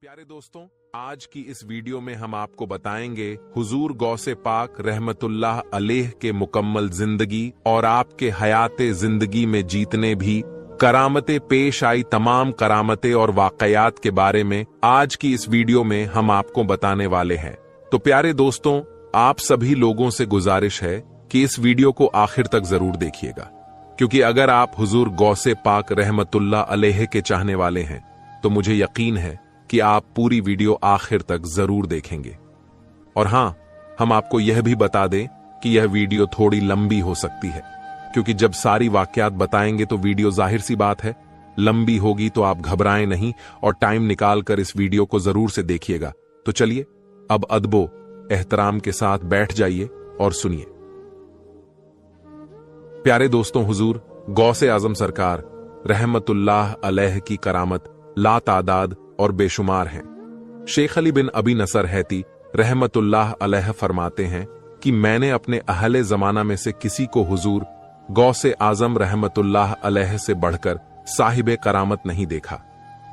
प्यारे दोस्तों, आज की इस वीडियो में हम आपको बताएंगे हुजूर गौसे पाक रहमतुल्लाह अलैह के मुकम्मल जिंदगी और आपके हयाते जिंदगी में जीतने भी करामतें पेश आई तमाम करामतें और वाकयात के बारे में आज की इस वीडियो में हम आपको बताने वाले हैं। तो प्यारे दोस्तों, आप सभी लोगों से गुजारिश है कि इस वीडियो को आखिर तक जरूर देखिएगा, क्योंकि अगर आप हुजूर गौसे पाक रहमतुल्लाह अलैह के चाहने वाले हैं तो मुझे यकीन है कि आप पूरी वीडियो आखिर तक जरूर देखेंगे। और हां, हम आपको यह भी बता दें कि यह वीडियो थोड़ी लंबी हो सकती है, क्योंकि जब सारी वाकयात बताएंगे तो वीडियो जाहिर सी बात है लंबी होगी। तो आप घबराएं नहीं और टाइम निकाल कर इस वीडियो को जरूर से देखिएगा। तो चलिए अब अदबो एहतराम के साथ बैठ जाइए और सुनिए। प्यारे दोस्तों, हुजूर गौसे आजम सरकार रहमतुल्लाह अलैह की करामत ला तादाद और बेशुमार हैं। शेख अली बिन अबी नसर हैती रहमतुल्लाह अलैह फरमाते हैं कि मैंने अपने अहले जमाना में से किसी को हुजूर गौसे आजम रहमतुल्लाह अलैह से बढ़कर साहिबे करामत नहीं देखा।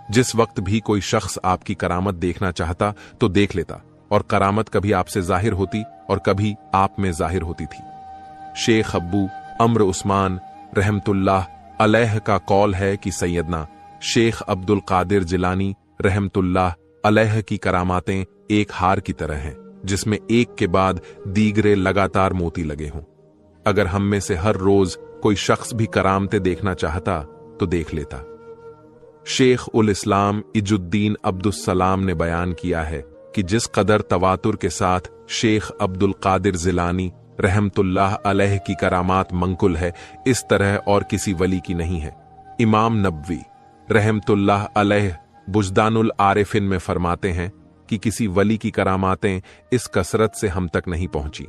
जिस वक्त भी कोई शख्स आपकी करामत देखना चाहता तो देख लेता, और करामत कभी आपसे जाहिर होती और कभी आप में जाहिर होती थी। शेख अब्बू अम्र उस्मान रहमतुल्लाह अलैह का कौल है कि सैयदना शेख अब्दुल कादिर जिलानी रहमतुल्लाह अलैह की करामातें एक हार की तरह हैं, जिसमें एक के बाद दीगरे लगातार मोती लगे हों। अगर हम में से हर रोज कोई शख्स भी करामतें देखना चाहता तो देख लेता। शेख उल इस्लाम इजुद्दीन अब्दुस्सलाम ने बयान किया है कि जिस कदर तवातुर के साथ शेख अब्दुल कादिर जिलानी रहमतुल्लाह अलैह की करामात मंकुल है, इस तरह और किसी वली की नहीं है। इमाम नबवी रहमतुल्लाह अलैह बुजदानुल आरिफिन में फरमाते हैं कि किसी वली की करामातें इस कसरत से हम तक नहीं पहुंची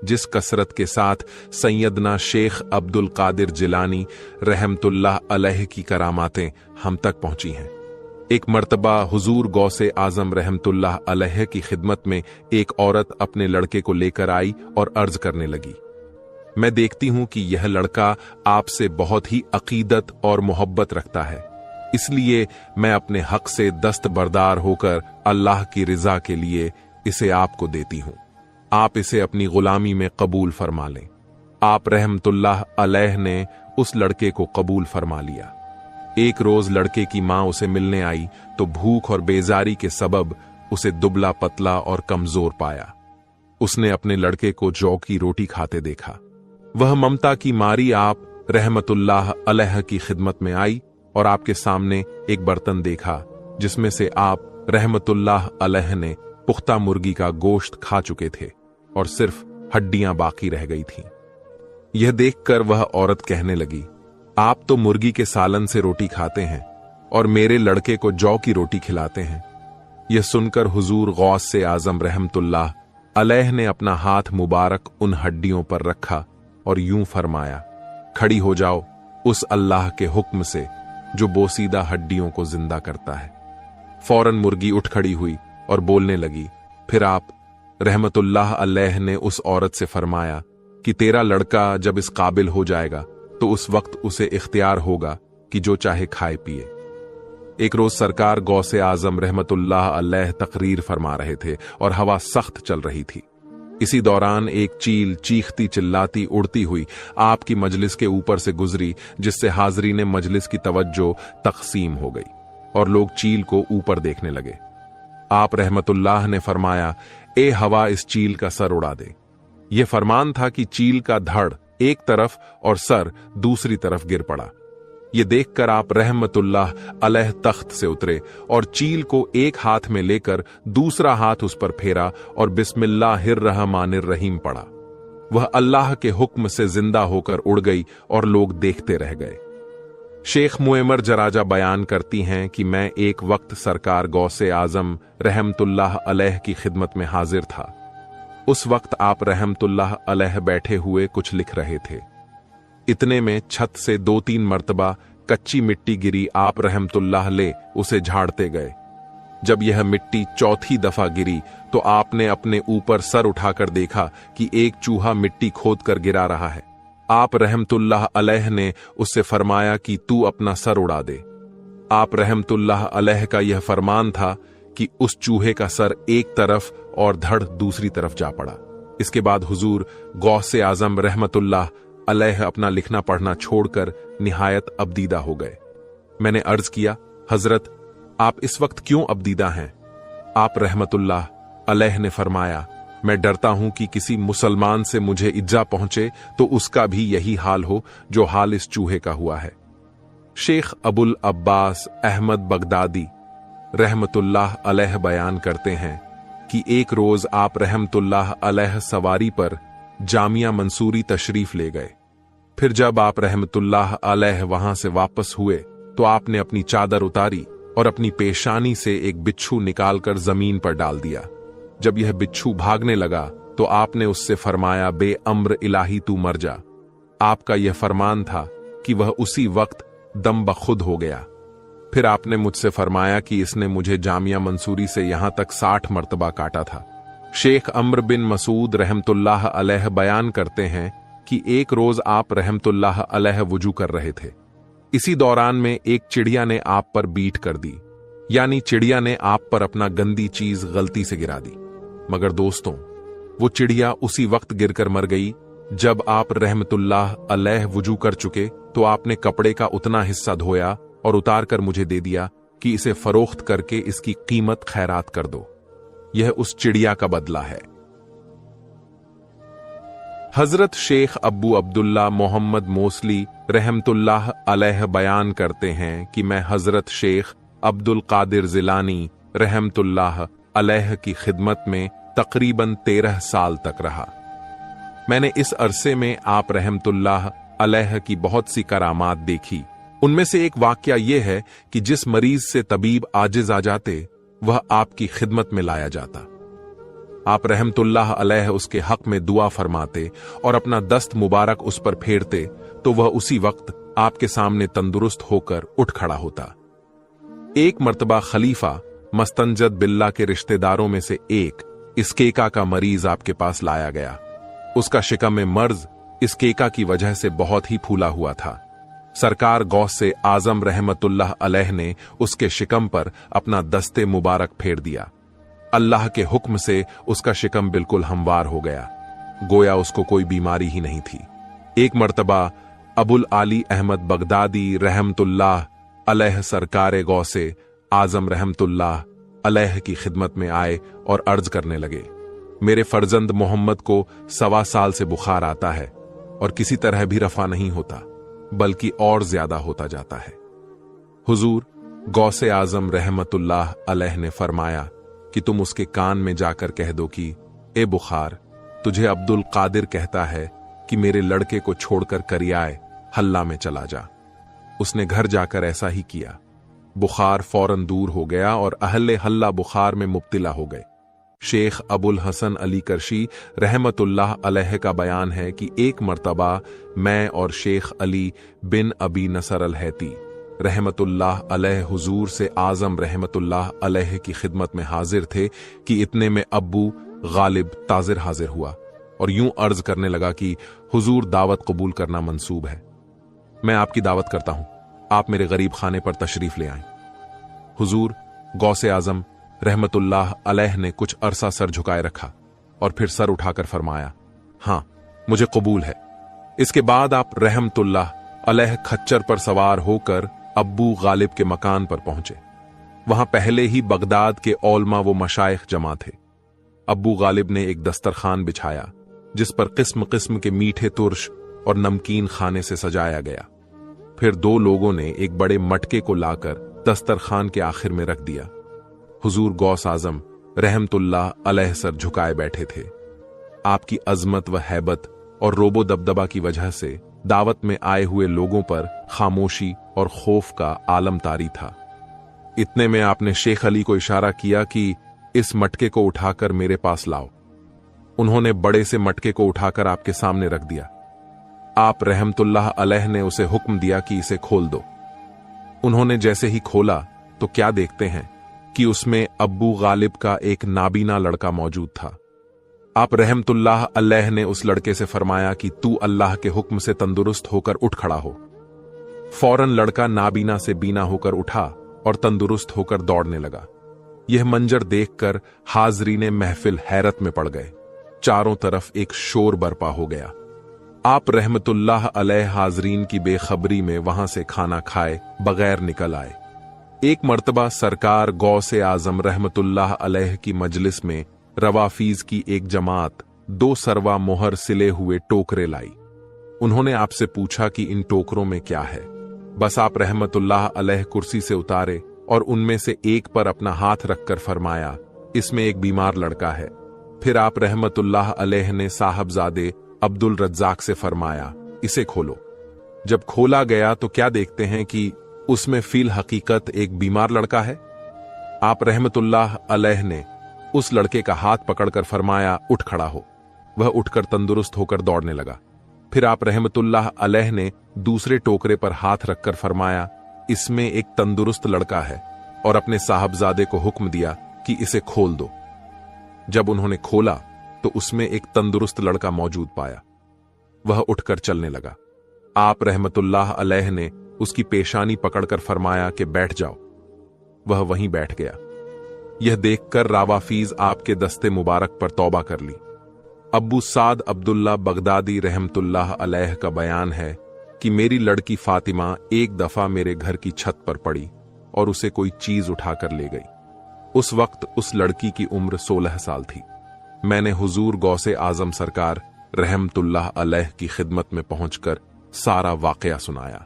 जिस कसरत के साथ सैयदना शेख अब्दुल कादिर जिलानी रहमतुल्लाह अलैह की करामातें हम तक पहुंची हैं। एक मर्तबा हुजूर गौसे आजम रहमतुल्लाह अलैह की खिदमत में एक औरत अपने लड़के को लेकर आई और अर्ज करने लगी, मैं देखती हूं कि यह लड़का आपसे बहुत ही अकीदत और मोहब्बत रखता है, इसलिए मैं अपने हक से दस्तबरदार होकर अल्लाह की रिजा के लिए इसे आपको देती हूं। आप इसे अपनी गुलामी में कबूल फरमा लें। आप रहमतुल्लाह अलैह ने उस लड़के को कबूल फरमा लिया। एक रोज लड़के की मां उसे मिलने आई तो भूख और बेजारी के सबब उसे दुबला पतला और कमजोर पाया। उसने अपने लड़के को जौ की रोटी खाते देखा। वह ममता की मारी आप रहमतुल्लाह अलैह की खिदमत में आई और आपके सामने एक बर्तन देखा जिसमें से आप रहमतुल्लाह अलैह ने पुख्ता मुर्गी का गोश्त खा चुके थे और सिर्फ हड्डियां बाकी रह गई थीं। यह देखकर वह औरत कहने लगी, आप तो मुर्गी के सालन से रोटी खाते हैं और मेरे लड़के को जौ की रोटी खिलाते हैं। यह सुनकर हुजूर गौस से आजम रहमतुल्लाह अलैह ने अपना हाथ मुबारक उन हड्डियों पर रखा और यूं फरमाया, खड़ी हो जाओ उस अल्लाह के हुक्म से जो बोसीदा हड्डियों को जिंदा करता है। फौरन मुर्गी उठ खड़ी हुई और बोलने लगी। फिर आप रहमतुल्लाह अलैह ने उस औरत से फरमाया कि तेरा लड़का जब इस काबिल हो जाएगा तो उस वक्त उसे इख्तियार होगा कि जो चाहे खाए पिए। एक रोज सरकार गौसे आजम रहमतुल्लाह अलैह तकरीर फरमा रहे थे और हवा सख्त चल रही थी। इसी दौरान एक चील चीखती चिल्लाती उड़ती हुई आपकी मजलिस के ऊपर से गुजरी, जिससे हाजरीन मजलिस की तवज्जो तकसीम हो गई और लोग चील को ऊपर देखने लगे। आप रहमतुल्लाह ने फरमाया, ए हवा इस चील का सर उड़ा दे। यह फरमान था कि चील का धड़ एक तरफ और सर दूसरी तरफ गिर पड़ा। यह देखकर आप रहमतुल्लाह अलैह तख्त से उतरे और चील को एक हाथ में लेकर दूसरा हाथ उस पर फेरा और बिस्मिल्लाहिर्रहमानिर्रहीम पढ़ा। वह अल्लाह के हुक्म से जिंदा होकर उड़ गई और लोग देखते रह गए। शेख मुएमर जराजा बयान करती हैं कि मैं एक वक्त सरकार गौसे आजम रहमतुल्लाह अलैह की खिदमत में हाजिर था। उस वक्त आप रहमतुल्लाह अलैह बैठे हुए कुछ लिख रहे थे। इतने में छत से 2-3 मर्तबा कच्ची मिट्टी गिरी। आप रहमतुल्लाह ले उसे झाड़ते गए। जब यह मिट्टी चौथी दफा गिरी तो आपने अपने ऊपर सर उठाकर देखा कि एक चूहा मिट्टी खोद कर गिरा रहा है। आप रहमतुल्लाह अलैह ने उससे फरमाया कि तू अपना सर उड़ा दे। आप रहमतुल्लाह अलैह का यह फरमान था कि उस चूहे का सर एक तरफ और धड़ दूसरी तरफ जा पड़ा। इसके बाद हुजूर गौसे आजम रहमतुल्लाह अलैह अपना लिखना पढ़ना छोड़कर निहायत अबदीदा हो गए। मैंने अर्ज किया, हजरत आप इस वक्त क्यों अबदीदा हैं? आप रहमतुल्लाह अलैह ने फरमाया, मैं डरता हूं कि किसी मुसलमान से मुझे इज्जा पहुंचे तो उसका भी यही हाल हो जो हाल इस चूहे का हुआ है। शेख अबुल अब्बास अहमद बगदादी रहमतुल्लाह अलैह बयान करते हैं कि एक रोज आप रहमतुल्लाह अलैह सवारी पर जामिया मंसूरी तशरीफ ले गए। फिर जब आप रहमतुल्लाह अलैह वहां से वापस हुए तो आपने अपनी चादर उतारी और अपनी पेशानी से एक बिच्छू निकालकर जमीन पर डाल दिया। जब यह बिच्छू भागने लगा तो आपने उससे फरमाया, बे अम्र इलाही तू मर जा। आपका यह फरमान था कि वह उसी वक्त दम बखुद हो गया। फिर आपने मुझसे फरमाया कि इसने मुझे जामिया मंसूरी से यहां तक 60 मर्तबा काटा था। शेख अम्र बिन मसूद रहमतुल्लाह अलैह बयान करते हैं कि एक रोज आप रहमतुल्लाह अलैह वुजू कर रहे थे। इसी दौरान में एक चिड़िया ने आप पर बीट कर दी, यानी चिड़िया ने आप पर अपना गंदी चीज गलती से गिरा दी। मगर दोस्तों, वो चिड़िया उसी वक्त गिरकर मर गई जब आप रहमतुल्लाह अलैह वुजू कर चुके तो आपने कपड़े का उतना हिस्सा धोया और उतार कर मुझे दे दिया कि इसे फरोख्त करके इसकी कीमत खैरात कर दो। यह उस चिड़िया का बदला है। हजरत शेख अब्बू अब्दुल्ला मोहम्मद मोसली रहमतुल्लाह अलैह बयान करते हैं कि मैं हजरत शेख अब्दुल कादिर जिलानी रहमतुल्लाह अलैह की खिदमत में तकरीबन 13 साल तक रहा। मैंने इस अरसे में आप रहमतुल्लाह अलैह की बहुत सी करामात देखी। उनमें से एक वाकया यह है कि जिस मरीज से तबीब आजिज आ जाते वह आपकी खिदमत में लाया जाता। आप रहमतुल्लाह अलैह उसके हक में दुआ फरमाते और अपना दस्त मुबारक उस पर फेरते तो वह उसी वक्त आपके सामने तंदुरुस्त होकर उठ खड़ा होता। एक मर्तबा खलीफा मस्तंजद बिल्ला के रिश्तेदारों में से एक इसकेका का मरीज आपके पास लाया गया। उसका शिकम में मर्ज इसकेका की वजह से बहुत ही फूला हुआ था। सरकार गौसे आजम रहमतुल्लाह अलैह ने उसके शिकम पर अपना दस्ते मुबारक फेर दिया। अल्लाह के हुक्म से उसका शिकम बिल्कुल हमवार हो गया, गोया उसको कोई बीमारी ही नहीं थी। एक मर्तबा अबुल आली अहमद बगदादी रहमतुल्लाह अलैह सरकार गौसे आजम रहमतुल्लाह अलैह की खिदमत में आए और अर्ज करने लगे, मेरे फर्जंद मोहम्मद को 1.25 साल से बुखार आता है और किसी तरह भी रफा नहीं होता, बल्कि और ज्यादा होता जाता है। हुजूर गौसे आजम रहमतुल्लाह अलैह ने फरमाया कि तुम उसके कान में जाकर कह दो कि ए बुखार, तुझे अब्दुल कादिर कहता है कि मेरे लड़के को छोड़कर करियाए हल्ला में चला जा। उसने घर जाकर ऐसा ही किया। बुखार फौरन दूर हो गया और अहले हल्ला बुखार में मुब्तिला हो गए। शेख अबुल हसन अली करशी रहमतुल्लाह अलैह का बयान है कि एक मर्तबा मैं और शेख अली बिन अबी नसर अल हैती रहमतुल्लाह अलैह हुजूर से आजम रहमतुल्लाह अलैह की खिदमत में हाजिर थे कि इतने में अब्बू गालिब ताजिर हाजिर हुआ और यूं अर्ज करने लगा कि हुजूर दावत कबूल करना मंसूब है। मैं आपकी दावत करता हूं, आप मेरे गरीब खाने पर तशरीफ ले आएं। हुजूर गौसे आजम रहमतुल्लाह अलैह ने कुछ अरसा सर झुकाए रखा और फिर सर उठाकर फरमाया, हां मुझे कबूल है। इसके बाद आप रहमतुल्लाह अलैह खच्चर पर सवार होकर अब्बू गालिब के मकान पर पहुंचे। वहां पहले ही बगदाद के औलमा व मशाइख जमा थे। अब्बू गालिब ने एक दस्तरखान बिछाया जिस पर किस्म किस्म के मीठे तुर्श और नमकीन खाने से सजाया गया। फिर 2 लोगों ने एक बड़े मटके को लाकर दस्तरखान के आखिर में रख दिया। हुजूर गौस आजम रहमतुल्लाह अलैह सर झुकाए बैठे थे। आपकी अजमत व हैबत और रोबो दबदबा की वजह से दावत में आए हुए लोगों पर खामोशी और खौफ का आलम तारी था। इतने में आपने शेख अली को इशारा किया कि इस मटके को उठाकर मेरे पास लाओ। उन्होंने बड़े से मटके को उठाकर आपके सामने रख दिया। आप रहमतुल्लाह अलैह ने उसे हुक्म दिया कि इसे खोल दो। उन्होंने जैसे ही खोला तो क्या देखते हैं कि उसमें अब्बू गालिब का एक नाबीना लड़का मौजूद था। आप रहमतुल्लाह अलैह ने उस लड़के से फरमाया कि तू अल्लाह के हुक्म से तंदुरुस्त होकर उठ खड़ा हो। फौरन लड़का नाबीना से बीना होकर उठा और तंदुरुस्त होकर दौड़ने लगा। यह मंजर देखकर हाजरीने महफिल हैरत में पड़ गए। चारों तरफ एक शोर बरपा हो गया। आप रहमतुल्लाह अलैह हाजरीन की बेखबरी में वहां से खाना खाए बगैर निकल आए। एक मर्तबा सरकार गौसे आजम रहमतुल्लाह अलैह की मजलिस में रवाफीज की एक जमात 2 सरवा मोहर सिले हुए टोकरे लाई। उन्होंने आपसे पूछा कि इन टोकरों में क्या है। बस आप रहमतुल्लाह अलैह कुर्सी से उतारे और उनमें से एक पर अपना हाथ रखकर फरमाया, इसमें एक बीमार लड़का है। फिर आप रहमतुल्लाह अलैह ने साहबजादे अब्दुल रज्जाक से फरमाया, इसे खोलो। जब खोला गया तो क्या देखते हैं कि उसमें फिल हकीकत एक बीमार लड़का है। आप रहमतुल्लाह अलैह ने उस लड़के का हाथ पकड़कर फरमाया, उठ खड़ा हो। वह उठकर तंदुरुस्त होकर दौड़ने लगा। फिर आप रहमतुल्लाह अलैह ने दूसरे टोकरे पर हाथ रखकर फरमाया, इसमें एक तंदुरुस्त लड़का है, और अपने साहबजादे को हुक्म दिया कि इसे खोल दो। जब उन्होंने खोला तो उसमें एक तंदुरुस्त लड़का मौजूद पाया। वह उठकर चलने लगा। आप रहमतुल्लाह अलैह ने उसकी पेशानी पकड़कर फरमाया कि बैठ जाओ। वह वहीं बैठ गया। यह देखकर रावाफीज आपके दस्ते मुबारक पर तौबा कर ली। अब्बू साद अब्दुल्ला बगदादी रहमतुल्लाह अलैह का बयान है कि मेरी लड़की फातिमा एक दफा मेरे घर की छत पर पड़ी और उसे कोई चीज उठाकर ले गई। उस वक्त उस लड़की की उम्र 16 साल थी। मैंने हुजूर गौसे आजम सरकार रहमतुल्लाह अलैह की खिदमत में पहुंचकर सारा वाकया सुनाया।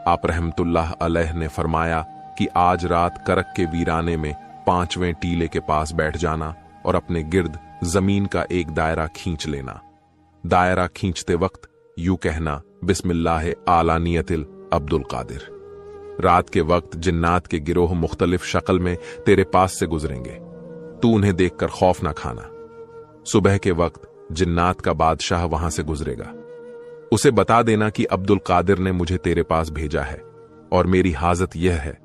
आप रहमतुल्लाह अलैह ने फरमाया कि आज रात करक के वीराने में 5वें टीले के पास बैठ जाना और अपने गिर्द जमीन का एक दायरा खींच लेना। दायरा खींचते वक्त यूं कहना, बिस्मिल्लाह आला नियतिल अब्दुल कादिर। रात के वक्त जिन्नात के गिरोह मुख्तलिफ शक्ल में तेरे पास से गुजरेंगे। तू उन्हें देखकर खौफ ना खाना। सुबह के वक्त जिन्नात का बादशाह वहां से गुजरेगा। उसे बता देना कि अब्दुल कादिर ने मुझे तेरे पास भेजा है और मेरी हाजत यह है।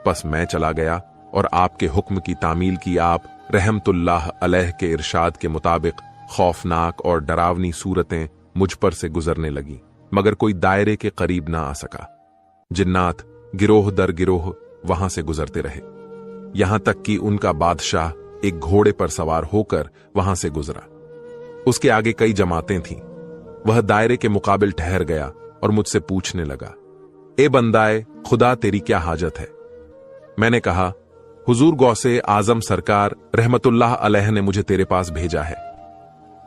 बस मैं चला गया और आपके हुक्म की तामील की। आप रहमतुल्लाह अलैह के इरशाद के मुताबिक खौफनाक और डरावनी सूरतें मुझ पर से गुजरने लगी, मगर कोई दायरे के करीब ना आ सका। जिन्नात गिरोह दर गिरोह वहां से गुजरते रहे, यहां तक कि उनका बादशाह एक घोड़े पर सवार होकर वहां से गुजरा। उसके आगे कई जमातें थीं। वह दायरे के मुकाबिल ठहर गया और मुझसे पूछने लगा, ए बंदाए खुदा, तेरी क्या हाजत है? मैंने कहा, हुजूर गौसे आजम सरकार रहमतुल्लाह अलैह ने मुझे तेरे पास भेजा है।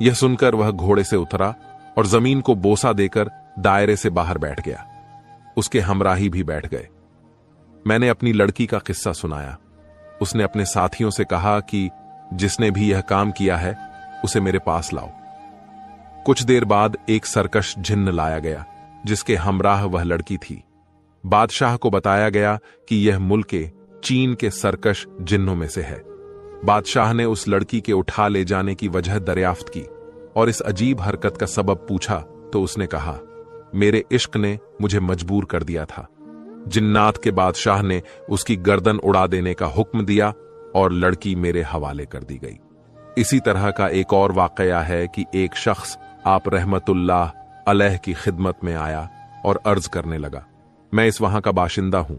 यह सुनकर वह घोड़े से उतरा और जमीन को बोसा देकर दायरे से बाहर बैठ गया। उसके हमराही भी बैठ गए। मैंने अपनी लड़की का किस्सा सुनाया। उसने अपने साथियों से कहा कि जिसने भी यह काम किया है उसे मेरे पास लाओ। कुछ देर बाद एक सरकश जिन्न लाया गया जिसके हमराह वह लड़की थी। बादशाह को बताया गया कि यह मुल्के चीन के सरकश जिन्नों में से है। बादशाह ने उस लड़की के उठा ले जाने की वजह दरियाफ्त की और इस अजीब हरकत का सबब पूछा तो उसने कहा, मेरे इश्क ने मुझे मजबूर कर दिया था। जिन्नात के बादशाह ने उसकी गर्दन उड़ा देने का हुक्म दिया और लड़की मेरे हवाले कर दी गई। इसी तरह का एक और वाकया है कि एक शख्स आप रहमतुल्लाह अलैह की खिदमत में आया और अर्ज करने लगा, मैं इस वहां का बाशिंदा हूं।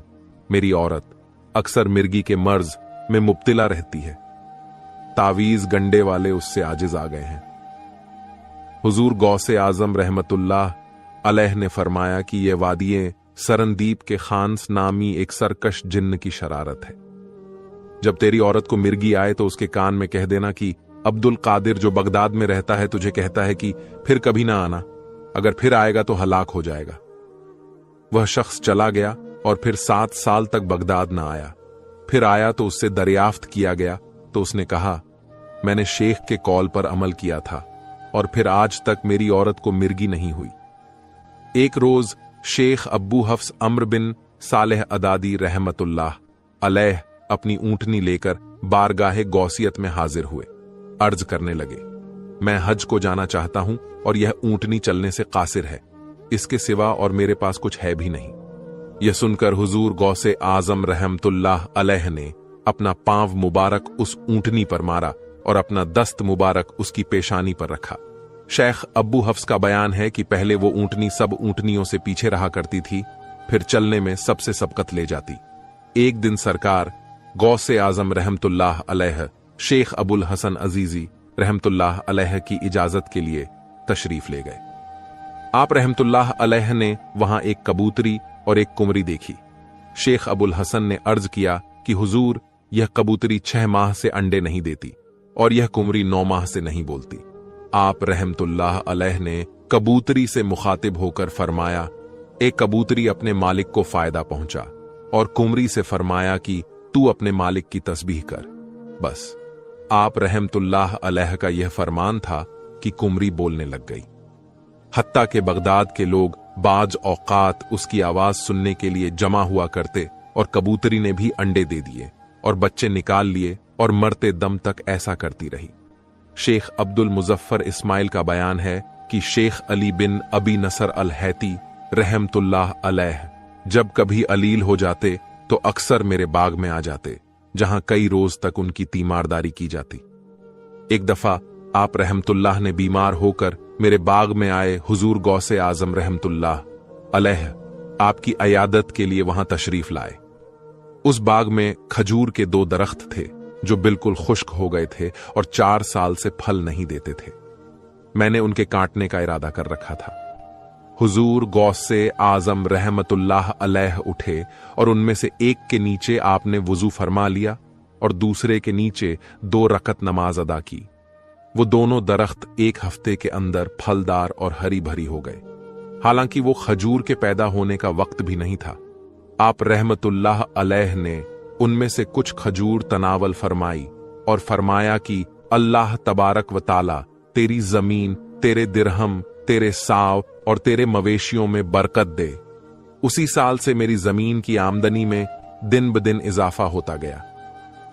मेरी औरत अक्सर मिर्गी के मर्ज में मुब्तिला रहती है। तावीज गंडे वाले उससे आजिज आ गए हैं। हुजूर गौसे आजम रहमतुल्लाह अलैह ने फरमाया कि यह वादिये सरनदीप के खान्स नामी एक सरकश जिन्न की शरारत है। जब तेरी औरत को मिर्गी आए तो उसके कान में कह देना कि अब्दुल कादिर जो बगदाद में रहता है तुझे कहता है कि फिर कभी ना आना, अगर फिर आएगा तो हलाक हो जाएगा। वह शख्स चला गया और फिर 7 साल तक बगदाद ना आया। फिर आया तो उससे दरियाफ्त किया गया तो उसने कहा, मैंने शेख के कॉल पर अमल किया था और फिर आज तक मेरी औरत को मिर्गी नहीं हुई। एक रोज शेख अब्बू हफ्स अम्र बिन सालेह अदादी रहमतुल्लाह अलैह अपनी ऊंटनी लेकर बारगाहे गौसियत में हाजिर हुए। अर्ज करने लगे, मैं हज को जाना चाहता हूं और यह ऊंटनी चलने से कासिर है। इसके सिवा और मेरे पास कुछ है भी नहीं। यह सुनकर हुजूर गौसे आजम रहमतुल्लाह अलैह ने अपना पांव मुबारक उस ऊंटनी पर मारा और अपना दस्त मुबारक उसकी पेशानी पर रखा। शेख अब्बू हफ्स का बयान है कि पहले वो ऊंटनी सब ऊंटनियों से पीछे रहा करती थी, फिर चलने में सबसे सबकत ले जाती। एक दिन सरकार गौसे आजम रहमतुल्लाह अलैह शेख अबुल हसन अजीजी रहमतुल्लाह अलैह की इजाजत के लिए तशरीफ ले गए। आप रहमतुल्लाह अलैह ने वहां एक कबूतरी और एक कुमरी देखी। शेख अबुल हसन ने अर्ज किया कि हुजूर, यह कबूतरी 6 माह से अंडे नहीं देती और यह कुमरी 9 माह से नहीं बोलती। आप रहमतुल्लाह अलैह ने कबूतरी से मुखातिब होकर फरमाया, एक कबूतरी अपने मालिक को फायदा पहुंचा, और कुमरी से फरमाया कि तू अपने मालिक की तस्बीह कर। बस आप रहमतुल्लाह अलैह का यह फरमान था कि कुमरी बोलने लग गई। हत्ता के बगदाद के लोग बाज औकात उसकी आवाज सुनने के लिए जमा हुआ करते और कबूतरी ने भी अंडे दे दिए और बच्चे निकाल लिए और मरते दम तक ऐसा करती रही। शेख अब्दुल मुजफ्फर इस्माइल का बयान है कि शेख अली बिन अबी नसर अल हैती रहमतुल्लाह अलैह जब कभी अलील हो जाते तो अक्सर मेरे बाग में आ जाते, जहां कई रोज तक उनकी तीमारदारी की जाती। एक दफा आप रहमतुल्लाह ने बीमार होकर मेरे बाग में आए हुजूर गौसे आजम रहमतुल्लाह अलैह आपकी अयादत के लिए वहां तशरीफ लाए। उस बाग में खजूर के 2 दरख्त थे जो बिल्कुल खुश्क हो गए थे और 4 साल से फल नहीं देते थे। मैंने उनके काटने का इरादा कर रखा था। हुजूर गौसे आजम रहमतुल्लाह अलैह उठे और उनमें से एक के नीचे आपने वुजू फरमा लिया और दूसरे के नीचे 2 रकत नमाज अदा की। वो दोनों दरख्त 1 हफ्ते के अंदर फलदार और हरी भरी हो गए। हालांकि वो खजूर के पैदा होने का वक्त भी नहीं था। आप रहमतुल्लाह अलैह ने उनमें से कुछ खजूर तनावल फरमाई और फरमाया कि अल्लाह तबारक व ताला तेरी जमीन, तेरे दिरहम, तेरे साव और तेरे मवेशियों में बरकत दे। उसी साल से मेरी जमीन की आमदनी में दिन ब दिन इजाफा होता गया।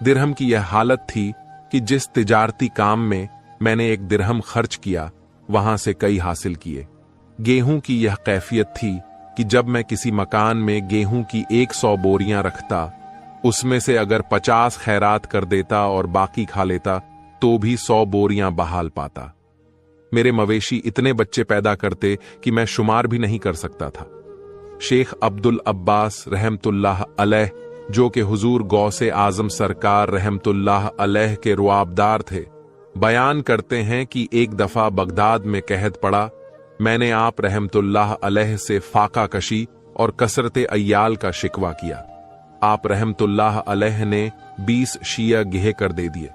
दिरहम की यह हालत थी कि जिस तिजारती काम में मैंने 1 दिरहम खर्च किया, वहां से कई हासिल किए। गेहूं की यह कैफियत थी कि जब मैं किसी मकान में गेहूं की 100 बोरियां रखता, उसमें से अगर 50 खैरात कर देता और बाकी खा लेता तो भी 100 बोरियां बहाल पाता। मेरे मवेशी इतने बच्चे पैदा करते कि मैं शुमार भी नहीं कर सकता था। शेख अब्दुल अब्बास रहमतुल्लाह अलैह जो कि हुजूर गौसे आजम सरकार रहमतुल्लाह अलैह के रुआबदार थे, बयान करते हैं कि एक दफा बगदाद में कहत पड़ा, मैंने आप रहमतुल्लाह अलैह से फाका कशी और कसरत अय्याल का शिकवा किया। आप रहमतुल्लाह अलैह ने 20 शिया गेह कर दे दिए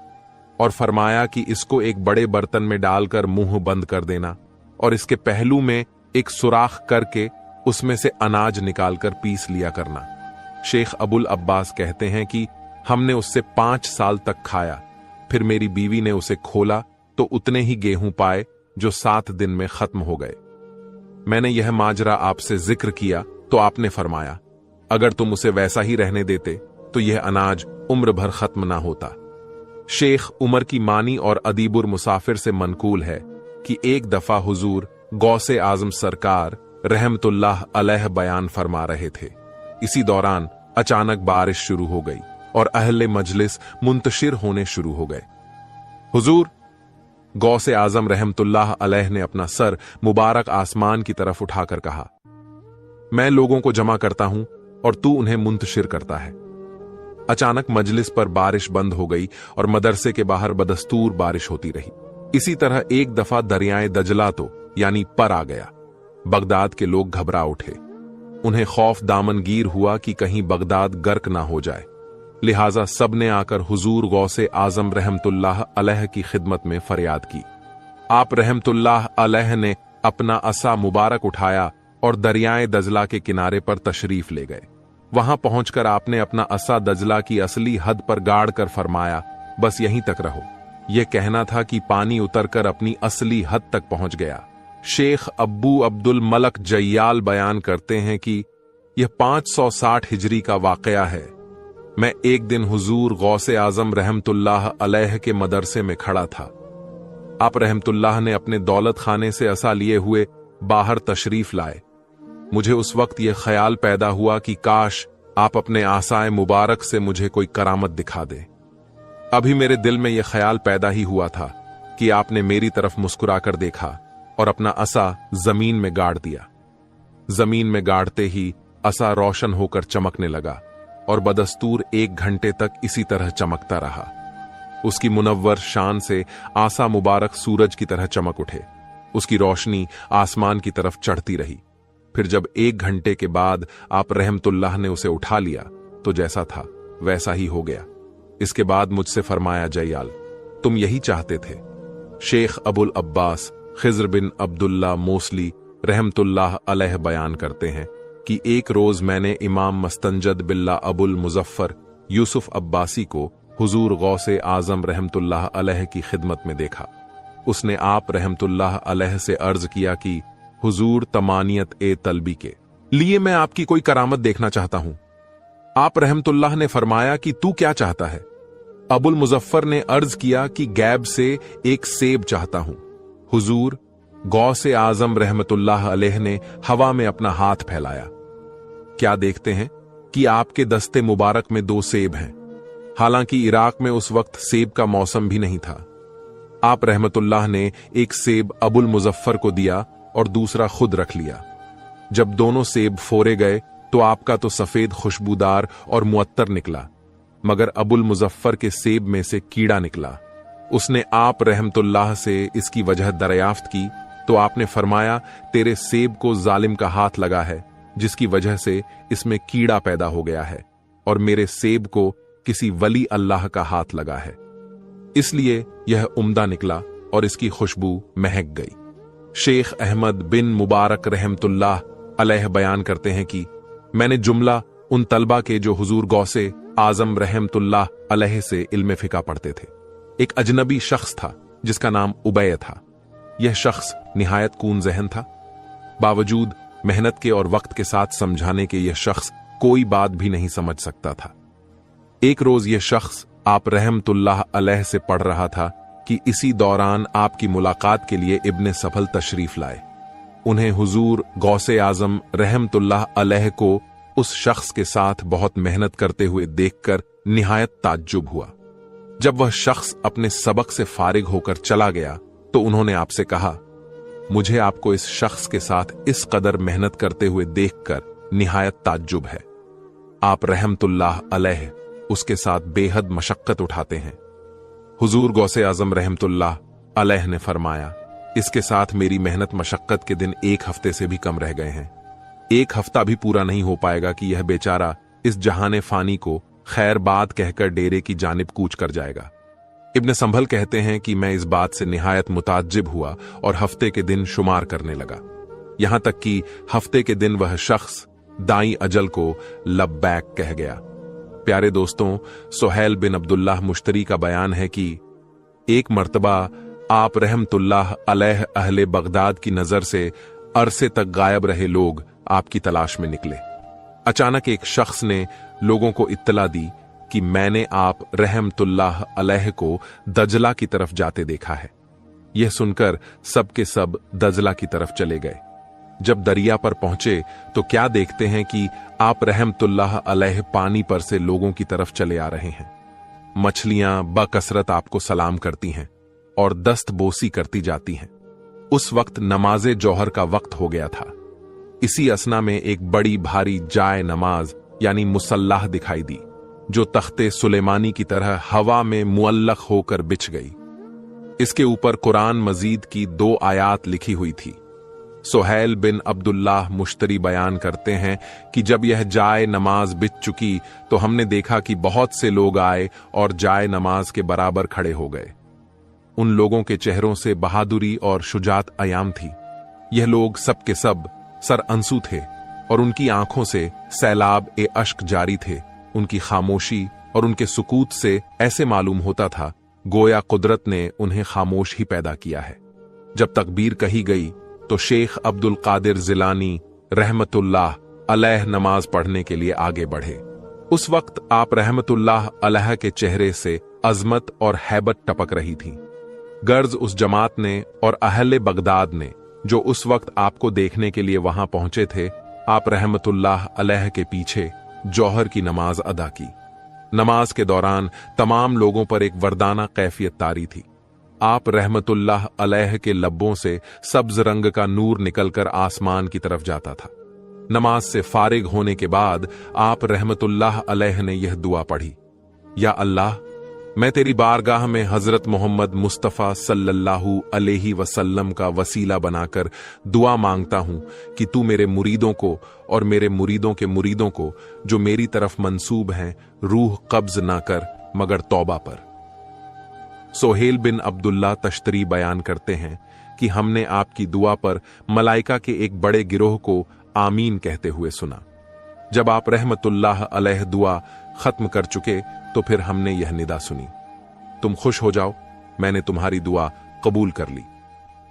और फरमाया कि इसको एक बड़े बर्तन में डालकर मुंह बंद कर देना और इसके पहलू में एक सुराख करके उसमें से अनाज निकालकर पीस लिया करना। शेख अबुल अब्बास कहते हैं कि हमने उससे 5 साल तक खाया, फिर मेरी बीवी ने उसे खोला तो उतने ही गेहूं पाए जो 7 दिन में खत्म हो गए। मैंने यह माजरा आपसे जिक्र किया तो आपने फरमाया, अगर तुम उसे वैसा ही रहने देते तो यह अनाज उम्र भर खत्म ना होता। शेख उमर की मानी और अदीबुर मुसाफिर से मनकूल है कि एक दफा हुजूर गौसे आजम सरकार रहमतुल्लाह अलैह बयान फरमा रहे थे। इसी दौरान अचानक बारिश शुरू हो गई और अहले मजलिस मुंतशिर होने शुरू हो गए। हुजूर गौसे आजम रहमतुल्लाह अलैह ने अपना सर मुबारक आसमान की तरफ उठाकर कहा, मैं लोगों को जमा करता हूं और तू उन्हें मुंतशिर करता है। अचानक मजलिस पर बारिश बंद हो गई और मदरसे के बाहर बदस्तूर बारिश होती रही। इसी तरह एक दफा दरियाए दजला तो यानी पर आ गया। बगदाद के लोग घबरा उठे। उन्हें खौफ दामनगीर हुआ कि कहीं बगदाद गर्क ना हो जाए। लिहाजा सबने आकर हुजूर गौसे आजम रहमतुल्लाह अलैह की खिदमत में फरियाद की। आप रहमतुल्लाह अलैह ने अपना असा मुबारक उठाया और दरियाए दजला के किनारे पर तशरीफ ले गए। वहां पहुंचकर आपने अपना असा दजला की असली हद पर गाड़ कर फरमाया, बस यहीं तक रहो। यह कहना था कि पानी उतरकर अपनी असली हद तक पहुंच गया। शेख अब्बू अब्दुल मलक जय्याल बयान करते हैं कि यह 560 हिजरी का वाकया है। मैं एक दिन हुजूर गौसे आजम रहमतुल्लाह अलैह के मदरसे में खड़ा था। आप रहमतुल्लाह ने अपने दौलत खाने से असा लिए हुए बाहर तशरीफ लाए। मुझे उस वक्त यह ख्याल पैदा हुआ कि काश आप अपने आसाए मुबारक से मुझे कोई करामत दिखा दे। अभी मेरे दिल में यह ख्याल पैदा ही हुआ था कि आपने मेरी तरफ मुस्कुराकर देखा और अपना असा जमीन में गाड़ दिया। जमीन में गाड़ते ही असा रोशन होकर चमकने लगा और बदस्तूर 1 घंटे तक इसी तरह चमकता रहा। उसकी मुनव्वर शान से आसा मुबारक सूरज की तरह चमक उठे। उसकी रोशनी आसमान की तरफ चढ़ती रही। फिर जब 1 घंटे के बाद आप रहमतुल्लाह ने उसे उठा लिया तो जैसा था वैसा ही हो गया। इसके बाद मुझसे फरमाया, जयाल, तुम यही चाहते थे। शेख अबुल अब्बास खिज्र बिन अब्दुल्ला मोसली रहमतुल्लाह अलैह बयान करते हैं कि एक रोज मैंने इमाम मस्तंजद बिल्ला अबुल मुजफ्फर यूसुफ अब्बासी को हुजूर गौसे आजम रहमतुल्लाह अलैह की खिदमत में देखा। उसने आप रहमतुल्लाह अलैह से अर्ज किया कि हुजूर, तमानियत ए तलबी के लिए मैं आपकी कोई करामत देखना चाहता हूं। आप रहमतुल्लाह ने फरमाया कि तू क्या चाहता है? अबुल मुजफ्फर ने अर्ज किया कि गैब से एक सेब चाहता हूं। हुजूर गौसे आजम रहमतुल्लाह अलैह ने हवा में अपना हाथ फैलाया। क्या देखते हैं कि आपके दस्ते मुबारक में 2 सेब हैं। हालांकि इराक में उस वक्त सेब का मौसम भी नहीं था। आप रहमतुल्लाह ने एक सेब अबुल मुजफ्फर को दिया और दूसरा खुद रख लिया। जब दोनों सेब फोड़े गए तो आपका तो सफेद खुशबूदार और मुअत्तर निकला, मगर अबुल मुजफ्फर के सेब में से कीड़ा निकला। उसने आप रहमतुल्लाह से इसकी वजह दरियाफ्त की तो आपने फरमाया, तेरे सेब को जालिम का हाथ लगा है, जिसकी वजह से इसमें कीड़ा पैदा हो गया है, और मेरे सेब को किसी वली अल्लाह का हाथ लगा है, इसलिए यह उम्दा निकला और इसकी खुशबू महक गई। शेख अहमद बिन मुबारक रहमतुल्लाह अलैह बयान करते हैं कि मैंने जुमला उन तलबा के जो हुजूर गौसे आजम रहमतुल्लाह अलैह से इल्म फिका पढ़ते थे। एक अजनबी शख्स था जिसका नाम उबैय था। यह शख्स निहायत कून ज़हन था। बावजूद मेहनत के और वक्त के साथ समझाने के यह शख्स कोई बात भी नहीं समझ सकता था। एक रोज यह शख्स आप रहमतुल्लाह अलैह से पढ़ रहा था कि इसी दौरान आपकी मुलाकात के लिए इब्ने सफल तशरीफ लाए। उन्हें हुजूर गौसे आजम रहमतुल्लाह अलैह को उस शख्स के साथ बहुत मेहनत करते हुए देखकर निहायत ताज्जुब हुआ। जब वह शख्स अपने सबक से फारिग होकर चला गया तो उन्होंने आपसे कहा, मुझे आपको इस शख्स के साथ इस कदर मेहनत करते हुए देखकर निहायत ताज्जुब है। आप रहमतुल्लाह अलैह उसके साथ बेहद मशक्कत उठाते हैं। हुजूर गौसे आजम रहमतुल्लाह अलैह ने फरमाया, इसके साथ मेरी मेहनत मशक्कत के दिन 1 हफ्ते से भी कम रह गए हैं। 1 हफ्ता भी पूरा नहीं हो पाएगा कि यह बेचारा इस जहाने फानी को खैर बात कहकर डेरे की जानिब कूच कर जाएगा। इब्ने संभल कहते हैं कि मैं इस बात से निहायत मुताज्जिब हुआ और हफ्ते के दिन शुमार करने लगा, यहां तक कि हफ्ते के दिन वह शख्स दाई अजल को लब्बैक कह गया। प्यारे दोस्तों, सुहैल बिन अब्दुल्लाह मुश्तरी का बयान है कि एक मर्तबा आप रहमतुल्लाह अलैह अहले बगदाद की नजर से अरसे तक गायब रहे लोग आपकी तलाश में निकले। अचानक एक शख्स ने लोगों को इत्तला दी कि मैंने आप रहमतुल्लाह अलैह को दजला की तरफ जाते देखा है। यह सुनकर सब के सब दजला की तरफ चले गए। जब दरिया पर पहुंचे तो क्या देखते हैं कि आप रहमतुल्लाह अलैह पानी पर से लोगों की तरफ चले आ रहे हैं। मछलियां बकसरत आपको सलाम करती हैं और दस्त बोसी करती जाती हैं। उस वक्त नमाजे जौहर का वक्त हो गया था। इसी असना में एक बड़ी भारी जाए नमाज यानी मुसल्लाह दिखाई दी, जो तख्ते सुलेमानी की तरह हवा में मुअल्लक होकर बिछ गई। इसके ऊपर कुरान मजीद की 2 आयात लिखी हुई थी। सुहैल बिन अब्दुल्लाह मुश्तरी बयान करते हैं कि जब यह जाए नमाज बिछ चुकी तो हमने देखा कि बहुत से लोग आए और जाए नमाज के बराबर खड़े हो गए। उन लोगों के चेहरों से बहादुरी और शुजात अयाम थी। यह लोग सब के सब सर अंसू थे और उनकी आंखों से सैलाब ए अश्क जारी थे। उनकी खामोशी और उनके सुकूत से ऐसे मालूम होता था गोया कुदरत ने उन्हें खामोश ही पैदा किया है। जब तकबीर कही गई तो शेख अब्दुल कादिर जिलानी रहमतुल्लाह अलैह नमाज पढ़ने के लिए आगे बढ़े। उस वक्त आप रहमतुल्लाह अलैह के चेहरे से अजमत और हैबत टपक रही थी। गर्ज उस जमात ने और अहले बगदाद ने जो उस वक्त आपको देखने के लिए वहां पहुंचे थे, आप रहमतुल्लाह अलैह के पीछे जौहर की नमाज अदा की। नमाज के दौरान तमाम लोगों पर एक वरदाना कैफियत तारी थी। आप रहमतुल्लाह अलैह के लब्बों से सब्ज रंग का नूर निकलकर आसमान की तरफ जाता था। नमाज से फारिग होने के बाद आप रहमतुल्लाह अलैह ने यह दुआ पढ़ी, या अल्लाह, मैं तेरी बारगाह में हजरत मोहम्मद मुस्तफ़ा सल्लल्लाहु अलैहि वसल्लम का वसीला बनाकर दुआ मांगता हूं कि तू मेरे मुरीदों को और मेरे मुरीदों के मुरीदों को जो मेरी तरफ मंसूब हैं रूह कब्ज ना कर मगर तौबा पर। सोहेल बिन अब्दुल्ला तश्तरी बयान करते हैं कि हमने आपकी दुआ पर मलाइका के एक बड़े गिरोह को आमीन कहते हुए सुना। जब आप रहमतुल्लाह अलैह दुआ खत्म कर चुके तो फिर हमने यह निदा सुनी, तुम खुश हो जाओ, मैंने तुम्हारी दुआ कबूल कर ली।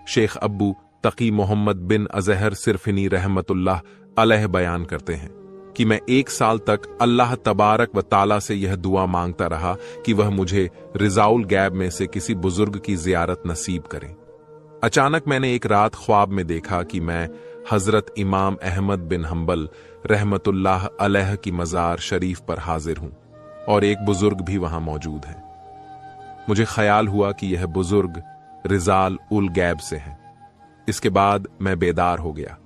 शेख अब्बू तकी मोहम्मद बिन अजहर सिरफिनी रहमतुल्लाह अलैह बयान करते हैं कि मैं 1 साल तक अल्लाह तबारक व ताला से यह दुआ मांगता रहा कि वह मुझे रिजाउल गैब में से किसी बुजुर्ग की जियारत नसीब करें। अचानक मैंने एक रात ख्वाब में देखा कि मैं हजरत इमाम अहमद बिन हंबल रहमतुल्लाह अलैह की मजार शरीफ पर हाजिर हूं और एक बुजुर्ग भी वहां मौजूद है। मुझे ख्याल हुआ कि यह बुजुर्ग रिजाल उल गैब से हैं। इसके बाद मैं बेदार हो गया।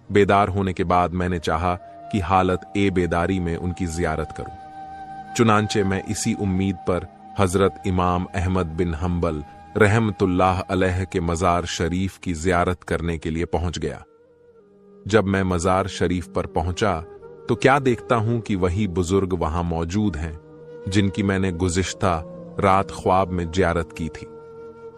बेदार होने के बाद मैंने चाहा कि हालत ए बेदारी में उनकी जियारत करूं। चुनांचे मैं इसी उम्मीद पर हजरत इमाम अहमद बिन हंबल रहमतुल्लाह अलैह के मजार शरीफ की जियारत करने के लिए पहुंच गया। जब मैं मजार शरीफ पर पहुंचा तो क्या देखता हूं कि वही बुजुर्ग वहां मौजूद हैं जिनकी मैंने गुज़िश्ता रात ख्वाब में जियारत की थी।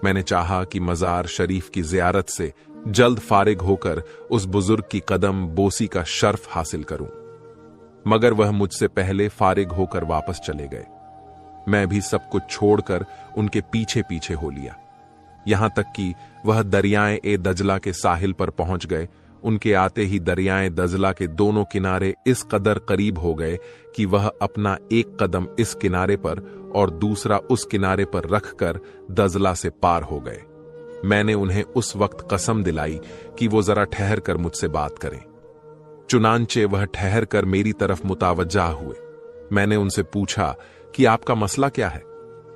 मैंने चाहा कि मजार शरीफ की जियारत से जल्द फारिग होकर उस बुजुर्ग की कदम बोसी का शर्फ हासिल करूं, मगर वह मुझसे पहले फारिग होकर वापस चले गए। मैं भी सब कुछ छोड़कर उनके पीछे पीछे हो लिया, यहां तक कि वह दरियाए ए दजला के साहिल पर पहुंच गए। उनके आते ही दरियाए दजला के दोनों किनारे इस कदर करीब हो गए कि वह अपना एक कदम इस किनारे पर और दूसरा उस किनारे पर रखकर दजला से पार हो गए। मैंने उन्हें उस वक्त कसम दिलाई कि वो जरा ठहर कर मुझसे बात करें। चुनांचे वह ठहर कर मेरी तरफ मुतावज्जा हुए। मैंने उनसे पूछा कि आपका मसला क्या है।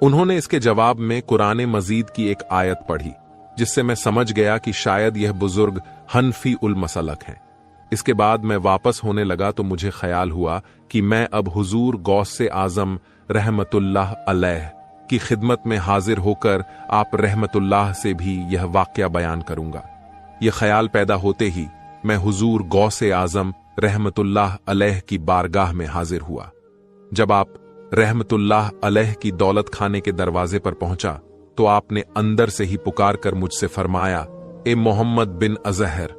उन्होंने इसके जवाब में कुरान मजीद की एक आयत पढ़ी, जिससे मैं समझ गया कि शायद यह बुजुर्ग हनफी उल मसलक हैं। इसके बाद मैं वापस होने लगा तो मुझे ख्याल हुआ कि मैं अब हुजूर गौसे आजम रहमतुल्लाह अलैह की खिदमत में हाजिर होकर आप रहमतुल्लाह से भी यह वाकया बयान करूंगा। यह ख्याल पैदा होते ही मैं हुजूर गौसे आजम रहमतुल्लाह अलैह की बारगाह में हाजिर हुआ। जब आप रहमतुल्लाह अलैह की दौलत खाने के दरवाजे पर पहुंचा तो आपने अंदर से ही पुकार कर मुझसे फरमाया, ए मोहम्मद बिन अजहर,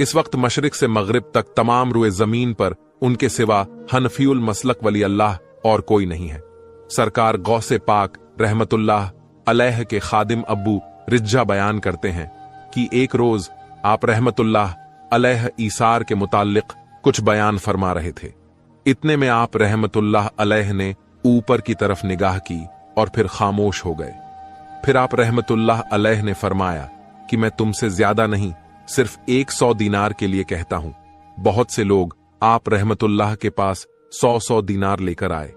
इस वक्त मशरिक से मगरिब तक तमाम रुए जमीन पर उनके सिवा हनफीउल मसलक वली अल्लाह और कोई नहीं है। सरकार गौसे पाक रहमतुल्लाह अलैह के खादिम अब्बू रिज्जा बयान करते हैं कि एक रोज आप रहमतुल्लाह अलैह ईसार के मुताल्लिक कुछ बयान फरमा रहे थे। इतने में आप रहमतुल्लाह अलैह ने ऊपर की तरफ निगाह की और फिर खामोश हो गए। फिर आप रहमतुल्लाह अलैह ने फरमाया कि मैं तुमसे ज्यादा नहीं, सिर्फ 100 दीनार के लिए कहता हूं। बहुत से लोग आप रहमतुल्लाह के पास 100 दीनार लेकर आए।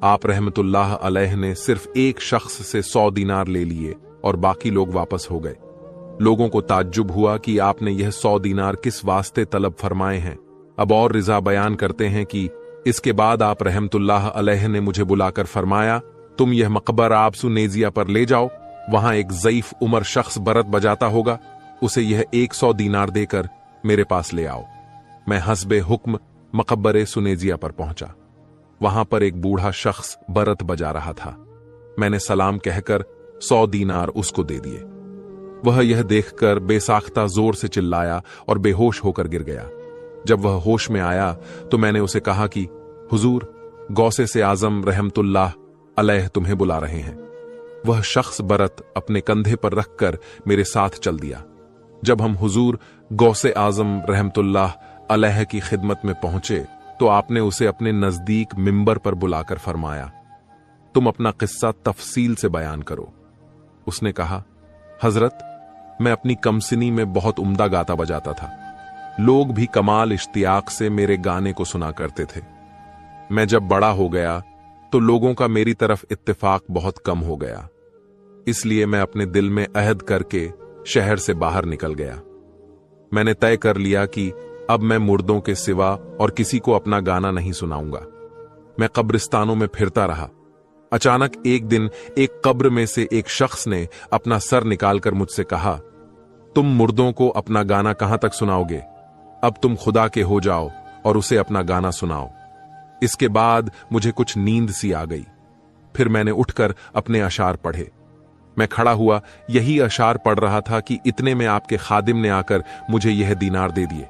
आप रहमतुल्लाह अलैह ने सिर्फ एक शख्स से 100 दीनार ले लिए और बाकी लोग वापस हो गए। लोगों को ताज्जुब हुआ कि आपने यह 100 दीनार किस वास्ते तलब फरमाए हैं। अब और रिजा बयान करते हैं कि इसके बाद आप रहमतुल्लाह अलैह ने मुझे बुलाकर फरमाया, तुम यह मकबर आबसु नेजिया पर ले जाओ, वहां एक ज़ईफ उमर शख्स बरत बजाता होगा, उसे यह 100 दीनार देकर मेरे पास ले आओ। मैं हस्बे हुक्म मकबरे सुनेजिया पर पहुंचा। वहां पर एक बूढ़ा शख्स बरत बजा रहा था। मैंने सलाम कहकर 100 दीनार उसको दे दिए। वह यह देखकर बेसाख्ता जोर से चिल्लाया और बेहोश होकर गिर गया। जब वह होश में आया तो मैंने उसे कहा कि हुजूर, गौसे से आजम रहमतुल्लाह अलैह तुम्हें बुला रहे हैं। वह शख्स बरत अपने कंधे पर रखकर मेरे साथ चल दिया। जब हम हुजूर गौसे आजम रहमतुल्लाह अलैह की खिदमत में पहुंचे तो आपने उसे अपने नजदीक मिंबर पर बुलाकर फरमाया, तुम अपना किस्सा तफसील से बयान करो। उसने कहा, हजरत, मैं अपनी कमसिनी में बहुत उम्दा गाता बजाता था। लोग भी कमाल इश्तियाक से मेरे गाने को सुना करते थे। मैं जब बड़ा हो गया तो लोगों का मेरी तरफ इत्तेफाक बहुत कम हो गया। इसलिए मैं अपने दिल में अहद करके शहर से बाहर निकल गया। मैंने तय कर लिया कि अब मैं मुर्दों के सिवा और किसी को अपना गाना नहीं सुनाऊंगा। मैं कब्रिस्तानों में फिरता रहा। अचानक एक दिन एक कब्र में से एक शख्स ने अपना सर निकालकर मुझसे कहा, तुम मुर्दों को अपना गाना कहां तक सुनाओगे? अब तुम खुदा के हो जाओ और उसे अपना गाना सुनाओ। इसके बाद मुझे कुछ नींद सी आ गई। फिर मैंने उठकर अपने अशार पढ़े। मैं खड़ा हुआ यही अशार पढ़ रहा था कि इतने में आपके खादिम ने आकर मुझे यह दीनार दे दिए।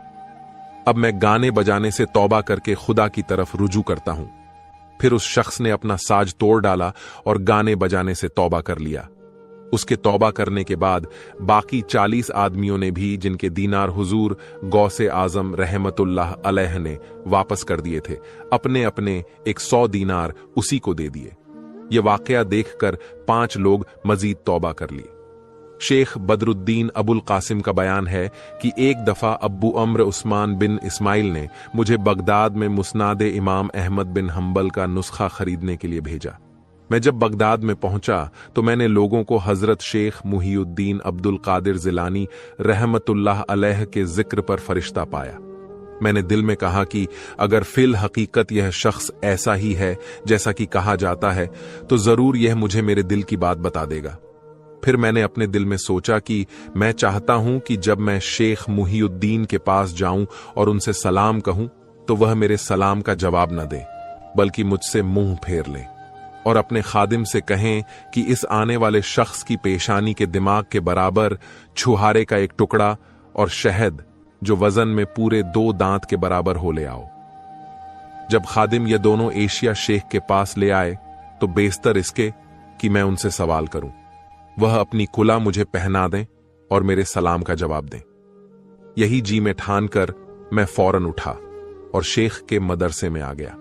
अब मैं गाने बजाने से तौबा करके खुदा की तरफ रुजू करता हूं। फिर उस शख्स ने अपना साज तोड़ डाला और गाने बजाने से तौबा कर लिया। उसके तौबा करने के बाद बाकी 40 आदमियों ने भी, जिनके दीनार हुजूर गौसे आजम रहमतुल्लाह अलैह ने वापस कर दिए थे, अपने अपने 100 दीनार उसी को दे दिए। यह वाकया देखकर 5 लोग मजीद तौबा कर लिए। शेख बदरुद्दीन अबुल कासिम का बयान है कि एक दफा अब्बू अम्र उस्मान बिन इस्माइल ने मुझे बगदाद में मुस्नादे इमाम अहमद बिन हम्बल का नुस्खा खरीदने के लिए भेजा। मैं जब बगदाद में पहुंचा तो मैंने लोगों को हजरत शेख मुहीउद्दीन अब्दुल कादिर जिलानी रहमतुल्लाह अलैह के जिक्र पर फरिश्ता पाया। मैंने दिल में कहा कि अगर फिल हकीकत यह शख्स ऐसा ही है जैसा कि कहा जाता है तो जरूर यह मुझे मेरे दिल की बात बता देगा। फिर मैंने अपने दिल में सोचा कि मैं चाहता हूं कि जब मैं शेख मुहीउद्दीन के पास जाऊं और उनसे सलाम कहूं तो वह मेरे सलाम का जवाब न दे, बल्कि मुझसे मुंह फेर ले और अपने खादिम से कहें कि इस आने वाले शख्स की पेशानी के दिमाग के बराबर छुहारे का एक टुकड़ा और शहद जो वजन में पूरे 2 दांत के बराबर हो ले आओ। जब खादिम ये दोनों एशिया शेख के पास ले आए तो बेशतर इसके कि मैं उनसे सवाल करूं, वह अपनी कुला मुझे पहना दें और मेरे सलाम का जवाब दें। यही जी में ठान कर मैं फौरन उठा और शेख के मदरसे में आ गया।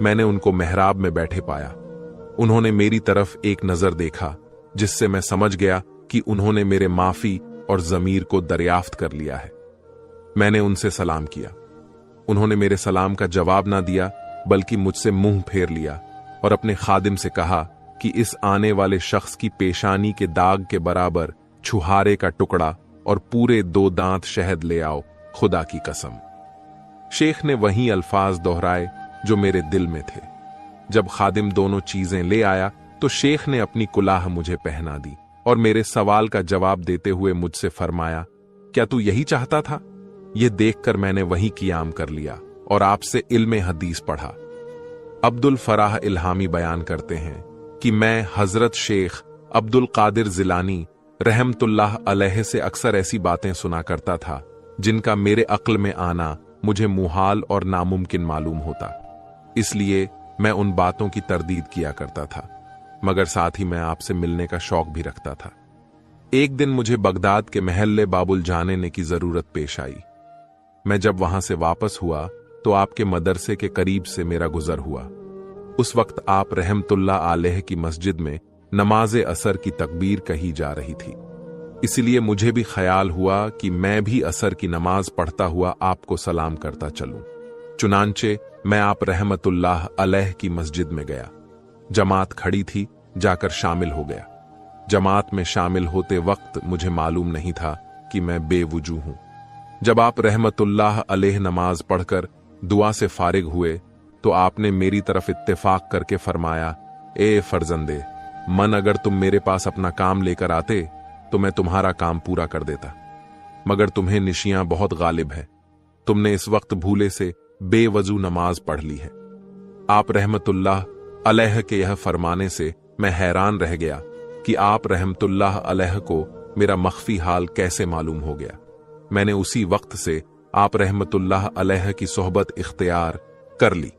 मैंने उनको मेहराब में बैठे पाया। उन्होंने मेरी तरफ एक नजर देखा जिससे मैं समझ गया कि उन्होंने मेरे माफी और जमीर को दरियाफ्त कर लिया है। मैंने उनसे सलाम किया। उन्होंने मेरे सलाम का जवाब ना दिया, बल्कि मुझसे मुंह फेर लिया और अपने खादिम से कहा कि इस आने वाले शख्स की पेशानी के दाग के बराबर छुहारे का टुकड़ा और पूरे 2 दांत शहद ले आओ, खुदा की कसम। शेख ने वही अल्फाज दोहराए जो मेरे दिल में थे। जब खादिम दोनों चीजें ले आया तो शेख ने अपनी कुलाह मुझे पहना दी और मेरे सवाल का जवाब देते हुए मुझसे फरमाया, क्या तू यही चाहता था? यह देखकर मैंने वही कियाम कर लिया और आपसे इल्मे हदीस पढ़ा। अब्दुल फराह इल्हामी बयान करते हैं कि मैं हजरत शेख अब्दुल कादिर जिलानी रहमतुल्लाह अलैह से अक्सर ऐसी बातें सुना करता था जिनका मेरे अक्ल में आना मुझे मुहाल और नामुमकिन मालूम होता। इसलिए मैं उन बातों की तरदीद किया करता था, मगर साथ ही मैं आपसे मिलने का शौक भी रखता था। एक दिन मुझे बगदाद के महल्ले बाबुल जाने की जरूरत पेश आई। मैं जब वहां से वापस हुआ तो आपके मदरसे के करीब से मेरा गुजर हुआ। उस वक्त आप रहमतुल्लाह अलैह की मस्जिद में नमाज़े असर की तकबीर कही जा रही थी। इसलिए मुझे भी ख्याल हुआ कि मैं भी असर की नमाज पढ़ता हुआ आपको सलाम करता चलूं। चुनांचे मैं आप रहमतुल्लाह अलैह की मस्जिद में गया। जमात खड़ी थी, जाकर शामिल हो गया। जमात में शामिल होते वक्त मुझे मालूम नहीं था कि मैं बेवुजू हूं। जब आप रहमतुल्लाह अलैह नमाज पढ़कर दुआ से फारिग हुए तो आपने मेरी तरफ इत्तेफाक करके फरमाया, ए फर्जंदे, मन अगर तुम मेरे पास अपना काम लेकर आते तो मैं तुम्हारा काम पूरा कर देता, मगर तुम्हें निशियां बहुत गालिब है। तुमने इस वक्त भूले से बेवजू नमाज पढ़ ली है। आप रहमतुल्लाह अलैह के यह फरमाने से मैं हैरान रह गया कि आप रहमतुल्लाह अलैह को मेरा मख्फी हाल कैसे मालूम हो गया। मैंने उसी वक्त से आप रहमतुल्लाह अलैह की सोहबत इख्तियार कर ली।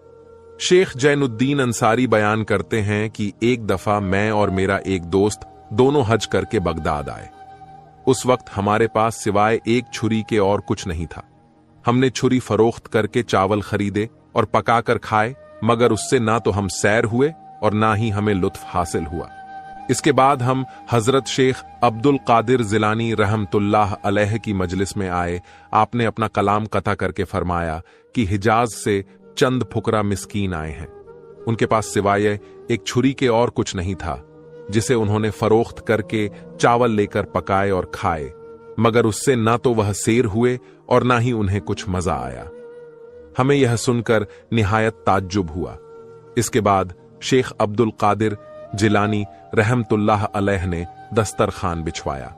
शेख जैनुद्दीन अंसारी बयान करते हैं कि एक दफा मैं और मेरा एक दोस्त दोनों हज करके बगदाद आए। उस वक्त हमारे पास सिवाय एक छुरी के और कुछ नहीं था। हमने छुरी फरोख्त करके चावल खरीदे और पकाकर खाए, मगर उससे ना तो हम सैर हुए और ना ही हमें लुत्फ हासिल हुआ। इसके बाद हम हजरत शेख अब्दुल कादिर जिलानी रहमतुल्लाह अलैह की मजलिस में आए। आपने अपना कलाम कथा करके फरमाया कि हिजाज से चंद फुकरा मिस्कीन आए हैं। उनके पास सिवाय एक छुरी के और कुछ नहीं था, जिसे उन्होंने फरोख्त करके चावल लेकर पकाए और खाए, मगर उससे ना तो वह सैर हुए और ना ही उन्हें कुछ मजा आया। हमें यह सुनकर निहायत ताज्जुब हुआ। इसके बाद शेख अब्दुल कादिर जिलानी रहमतुल्लाह अलैह ने दस्तरखान बिछवाया।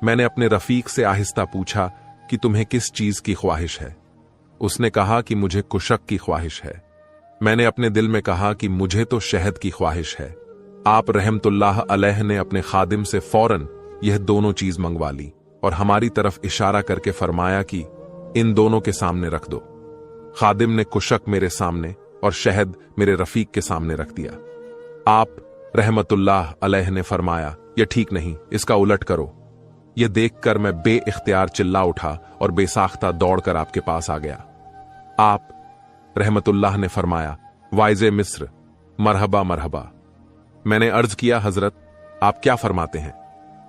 मैंने अपने रफीक से आहिस्ता पूछा कि तुम्हें किस चीज की ख्वाहिश है। उसने कहा कि मुझे कुशक की ख्वाहिश है। मैंने अपने दिल में कहा कि मुझे तो शहद की ख्वाहिश है। आप रहमतुल्लाह अलैह ने अपने खादिम से फौरन यह दोनों चीज मंगवा ली और हमारी तरफ इशारा करके फरमाया कि इन दोनों के सामने रख दो। खादिम ने कुशक मेरे सामने और शहद मेरे रफीक के सामने रख दिया। आप रहमतुल्लाह अलैह ने फरमाया, यह ठीक नहीं, इसका उलट करो। यह देखकर मैं बेइख्तियार चिल्ला उठा और बेसाख्ता दौड़कर आपके पास आ गया। आप रहमतुल्लाह ने फरमाया, वाइज़े मिस्र, मरहबा मरहबा। मैंने अर्ज किया, हजरत आप क्या फरमाते हैं?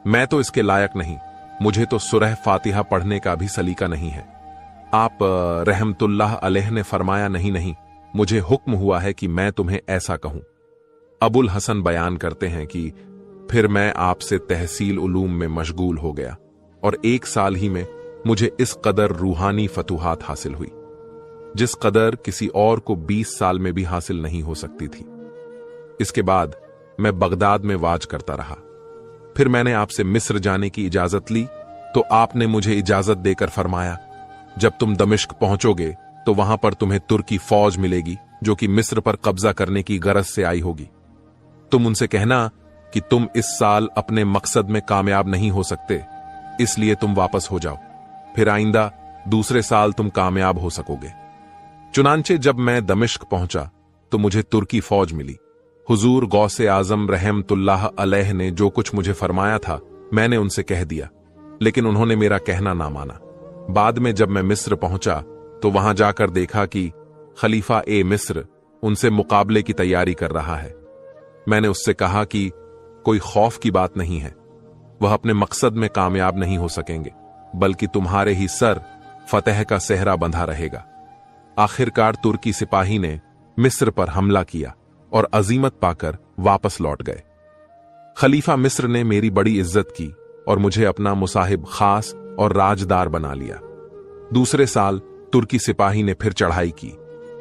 मैं तो इसके लायक नहीं, मुझे तो सुरह फातिहा पढ़ने का भी सलीका नहीं है। आप रहमतुल्लाह अलैह ने फरमाया, नहीं नहीं, मुझे हुक्म हुआ है कि मैं तुम्हें ऐसा कहूं। अबुल हसन बयान करते हैं कि फिर मैं आपसे तहसील उलूम में मशगूल हो गया और 1 साल ही में मुझे इस कदर रूहानी फतूहात हासिल हुई जिस कदर किसी और को 20 साल में भी हासिल नहीं हो सकती थी। इसके बाद मैं बगदाद में वाज करता रहा। फिर मैंने आपसे मिस्र जाने की इजाजत ली तो आपने मुझे इजाजत देकर फरमाया, जब तुम दमिश्क पहुंचोगे तो वहां पर तुम्हें तुर्की फौज मिलेगी जो कि मिस्र पर कब्जा करने की गरज से आई होगी। तुम उनसे कहना कि तुम इस साल अपने मकसद में कामयाब नहीं हो सकते, इसलिए तुम वापस हो जाओ, फिर आइंदा दूसरे साल तुम कामयाब हो सकोगे। चुनांचे जब मैं दमिश्क पहुंचा तो मुझे तुर्की फौज मिली। हुजूर गौसे आजम रहमतुल्लाह अलैह ने जो कुछ मुझे फरमाया था मैंने उनसे कह दिया, लेकिन उन्होंने मेरा कहना ना माना। बाद में जब मैं मिस्र पहुंचा तो वहां जाकर देखा कि खलीफा ए मिस्र उनसे मुकाबले की तैयारी कर रहा है। मैंने उससे कहा कि कोई खौफ की बात नहीं है, वह अपने मकसद में कामयाब नहीं हो सकेंगे, बल्कि तुम्हारे ही सर फतेह का सेहरा बंधा रहेगा। आखिरकार तुर्की सिपाही ने मिस्र पर हमला किया और अजीमत पाकर वापस लौट गए। खलीफा मिस्र ने मेरी बड़ी इज्जत की और मुझे अपना मुसाहिब खास और राजदार बना लिया। दूसरे साल तुर्की सिपाही ने फिर चढ़ाई की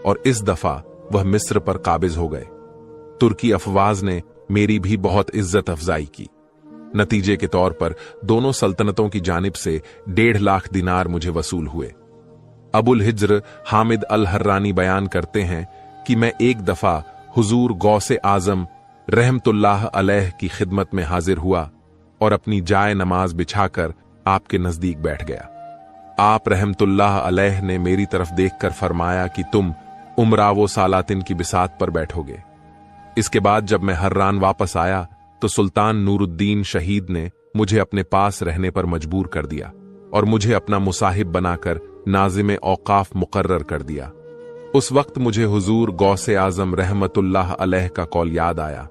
और इस दफा वह मिस्र पर काबिज हो गए। तुर्की अफवाज ने मेरी भी बहुत इज्जत अफजाई की। नतीजे के तौर पर दोनों सल्तनतों की जानिब से 1.5 लाख दिनार मुझे वसूल हुए। अबुल हिज्र हामिद अल हर्रानी बयान करते हैं कि मैं एक दफा हुजूर गौसे आजम रहमतुल्लाह अलैह की खिदमत में हाजिर हुआ और अपनी जाए नमाज बिछाकर आपके नजदीक बैठ गया। आप रहमतुल्लाह अलैह ने मेरी तरफ देखकर फरमाया कि तुम उमरावो सालातिन की बिसात पर बैठोगे। इसके बाद जब मैं हर्रान वापस आया तो सुल्तान नूरुद्दीन शहीद ने मुझे अपने पास रहने पर मजबूर कर दिया और मुझे अपना मुसाहिब बनाकर नाजिम औकाफ मुकर्रर कर दिया। उस वक्त मुझे हुजूर गौसे आजम रहमतुल्लाह अलैह का कौल याद आया।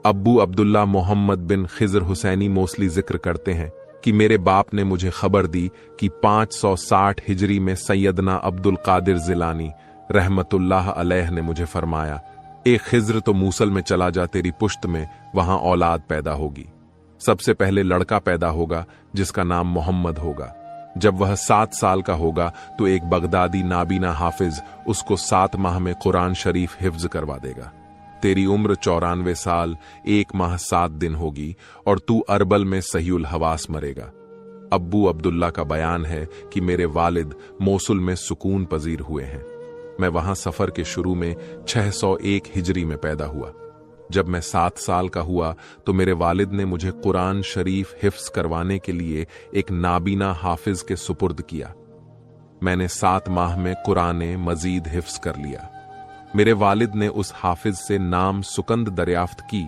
अब्बू अब्दुल्ला मोहम्मद बिन खिजर हुसैनी मोस्ली जिक्र करते हैं कि मेरे बाप ने मुझे खबर दी कि 560 हिजरी में सैयदना अब्दुल कादिर जिलानी रहमतुल्लाह अलैह ने मुझे फरमाया, एक खिज्र तो मूसल में चला जा, तेरी पुश्त में वहां औलाद पैदा होगी। सबसे पहले लड़का पैदा होगा जिसका नाम मोहम्मद होगा। जब वह 7 साल का होगा तो एक बगदादी नाबीना हाफिज उसको 7 माह में कुरान शरीफ हिफ्ज करवा देगा। तेरी उम्र 94 साल 1 माह 7 दिन होगी और तू अरबल में सहीउल हवास मरेगा। अब्बू अब्दुल्ला का बयान है कि मेरे वालिद मोसुल में सुकून पजीर हुए हैं। मैं वहां सफर के शुरू में 601 हिजरी में पैदा हुआ। जब मैं 7 साल का हुआ तो मेरे वालिद ने मुझे कुरान शरीफ हिफ्ज करवाने के लिए एक नाबीना हाफिज के सुपुर्द किया। मैंने 7 माह में कुरान मजीद हिफ्ज कर लिया। मेरे वालिद ने उस हाफिज से नाम सुकंद दरियाफ्त की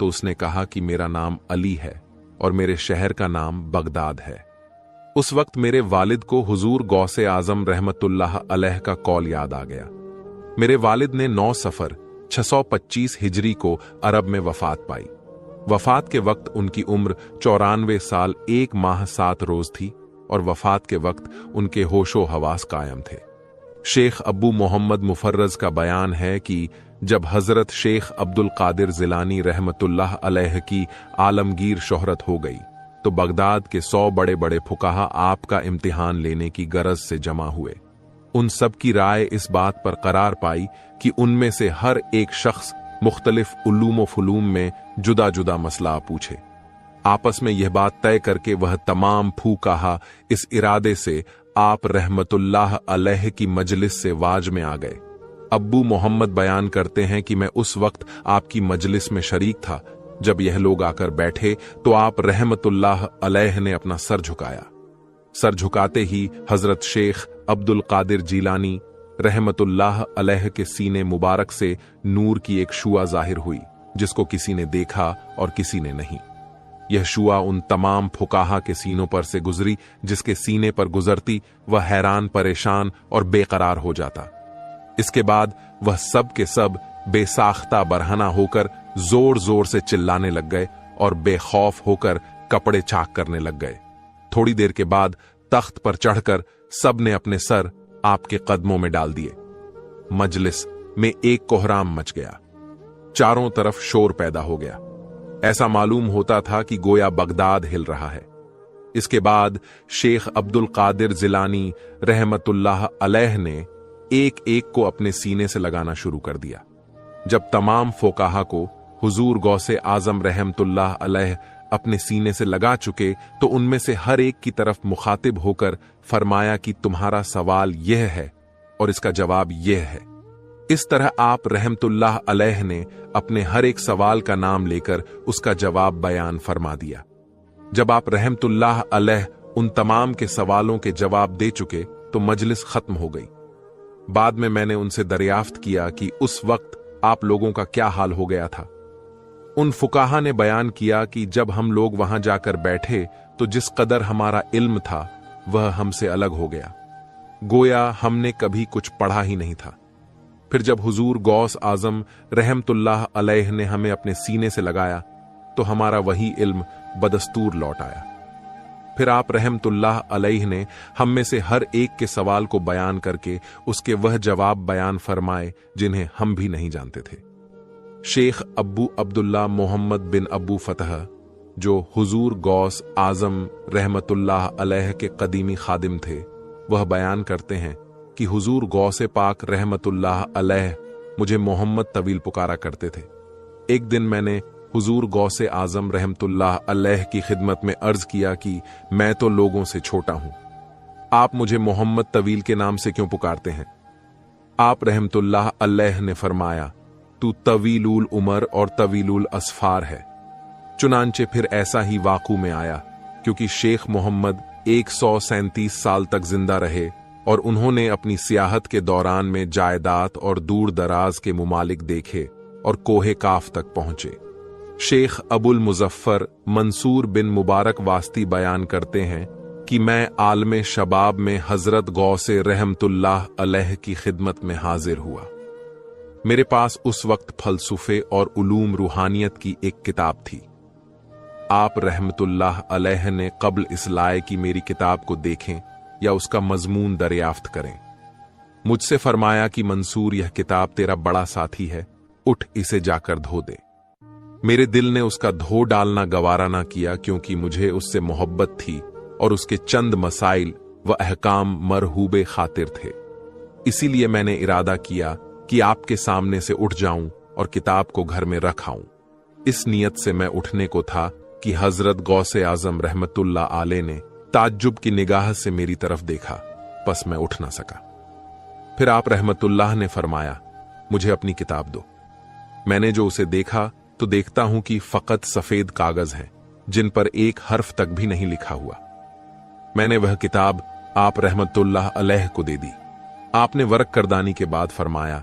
तो उसने कहा कि मेरा नाम अली है और मेरे शहर का नाम बगदाद है। उस वक्त मेरे वालिद को हुजूर गौसे आजम रहमतुल्लाह अलैह का कौल याद आ गया। मेरे वालिद ने 9 सफर 625 हिजरी को अरब में वफात पाई। वफात के वक्त उनकी उम्र 94 साल 1 माह 7 रोज थी और वफात के वक्त उनके होशो हवास कायम थे। शेख अब्बू मोहम्मद मुफर्रज का बयान है कि जब हजरत शेख अब्दुल कादिर जिलानी रहमतुल्लाह अलैह की आलमगीर शोहरत हो गई तो बगदाद के 100 बड़े बड़े फुकाहा आपका इम्तिहान लेने की गरज से जमा हुए। उन सब की राय इस बात पर करार पाई कि उनमें से हर एक शख्स मुख्तलिफ उलूम फुलूम में जुदा जुदा मसला पूछे। आपस में यह बात तय करके वह तमाम फुकाहा इस इरादे से आप रहमतुल्लाह अलैह की मजलिस से वाज में आ गए। अब्बू मोहम्मद बयान करते हैं कि मैं उस वक्त आपकी मजलिस में शरीक था। जब यह लोग आकर बैठे तो आप रहमतुल्लाह अलैह ने अपना सर झुकाया। सर झुकाते ही हजरत शेख अब्दुल कादिर जीलानी रहमतुल्लाह अलैह के सीने मुबारक से नूर की एक शुआ जाहिर हुई, जिसको किसी ने देखा और किसी ने नहीं। यह शुआ उन तमाम फुकाहा के सीनों पर से गुजरी जिसके सीने पर गुजरती वह हैरान परेशान और बेकरार हो जाता। इसके बाद वह सब के सब बेसाख्ता बरहना होकर जोर जोर से चिल्लाने लग गए और बेखौफ होकर कपड़े चाक करने लग गए। थोड़ी देर के बाद तख्त पर चढ़कर सब ने अपने सर आपके कदमों में डाल दिए। मजलिस में एक कोहराम मच गया। चारों तरफ शोर पैदा हो गया। ऐसा मालूम होता था कि गोया बगदाद हिल रहा है। इसके बाद शेख अब्दुल कादिर जिलानी रहमतुल्लाह अलैह ने एक एक को अपने सीने से लगाना शुरू कर दिया। जब तमाम फोकाहा को हुजूर गौसे आजम रहमतुल्लाह अलैह अपने सीने से लगा चुके तो उनमें से हर एक की तरफ मुखातिब होकर फरमाया कि तुम्हारा सवाल यह है और इसका जवाब यह है। इस तरह आप रहमतुल्लाह अलैह ने अपने हर एक सवाल का नाम लेकर उसका जवाब बयान फरमा दिया। जब आप रहमतुल्लाह अलैह उन तमाम के सवालों के जवाब दे चुके तो मजलिस खत्म हो गई। बाद में मैंने उनसे दरियाफ्त किया कि उस वक्त आप लोगों का क्या हाल हो गया था। उन फुकाहा ने बयान किया कि जब हम लोग वहां जाकर बैठे तो जिस कदर हमारा इल्म था वह हमसे अलग हो गया, गोया हमने कभी कुछ पढ़ा ही नहीं था। फिर जब हुजूर गौस आजम रहमतुल्लाह अलैह ने हमें अपने सीने से लगाया तो हमारा वही इल्म बदस्तूर लौट आया। फिर आप रहमतुल्लाह अलैह ने हम में से हर एक के सवाल को बयान करके उसके वह जवाब बयान फरमाए जिन्हें हम भी नहीं जानते थे। शेख अब्बू अब्दुल्ला मोहम्मद बिन अबू फतह, जो हुजूर गौस आजम रहमतुल्लाह अलैह के कदीमी खादिम थे, वह बयान करते हैं कि हुजूर गौसे पाक रहमतुल्लाह अलैह मुझे मोहम्मद तवील पुकारा करते थे। एक दिन मैंने हुजूर गौसे आजम रहमतुल्लाह अलैह की खिदमत में अर्ज किया कि मैं तो लोगों से छोटा हूं, आप मुझे मोहम्मद तवील के नाम से क्यों पुकारते हैं? आप रहमतुल्लाह अलैह ने फरमाया, तू तवीलुल उमर और तवीलुल असफार है। चुनांचे फिर ऐसा ही वाकू में आया, क्योंकि शेख मोहम्मद 137 साल तक जिंदा रहे और उन्होंने अपनी सियाहत के दौरान में जायदाद और दूर दराज के मुमालिक देखे और कोहे काफ तक पहुंचे। शेख अबुल मुजफ्फर मंसूर बिन मुबारक वास्ती बयान करते हैं कि मैं आलमे शबाब में हजरत गौसे रहमतुल्लाह अलैह की खिदमत में हाजिर हुआ। मेरे पास उस वक्त फलसफे और उलूम रूहानियत की एक किताब थी। आप रहमतुल्लाह अलैह ने कब्ल इस लाए कि मेरी किताब को देखें या उसका मजमून दरियाफ्त करें। मुझसे फरमाया कि मंसूर, यह किताब तेरा बड़ा साथी है, उठ इसे जाकर धो दे। मेरे दिल ने उसका धो डालना गवारा ना किया, क्योंकि मुझे उससे मोहब्बत थी और उसके चंद मसाइल व अहकाम मरहूबे खातिर थे। इसीलिए मैंने इरादा किया कि आपके सामने से उठ जाऊं और किताब को घर में रख आऊं। इस नियत से मैं उठने को था कि हजरत गौसे आजम रहमतुल्लाह अलैह ने ताज्जुब की निगाह से मेरी तरफ देखा, बस मैं उठ ना सका। फिर आप रहमतुल्लाह ने फरमाया, मुझे अपनी किताब दो। मैंने जो उसे देखा तो देखता हूं कि फकत सफेद कागज हैं जिन पर एक हर्फ तक भी नहीं लिखा हुआ। मैंने वह किताब आप रहमतुल्लाह अलैह को दे दी। आपने वर्क करदानी के बाद फरमाया,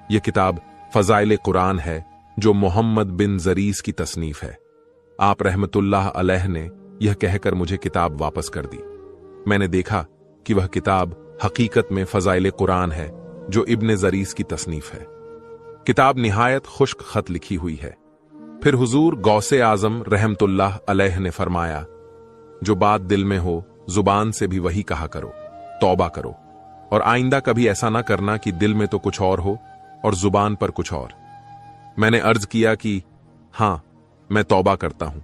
यह किताब फजाइल कुरान है जो मोहम्मद बिन जरीस की तसनीफ है। आप रहमतुल्लाह अलैह ने यह कहकर मुझे किताब वापस कर दी। मैंने देखा कि वह किताब हकीकत में फजाइल कुरान है जो इब्ने जरीस की तसनीफ है। किताब निहायत खुश्क खत लिखी हुई है। फिर हुजूर गौसे आजम रहमतुल्लाह अलैह ने फरमाया, जो बात दिल में हो जुबान से भी वही कहा करो, तौबा करो, और आइंदा कभी ऐसा ना करना कि दिल में तो कुछ और हो और जुबान पर कुछ और। मैंने अर्ज किया कि हां, मैं तौबा करता हूं।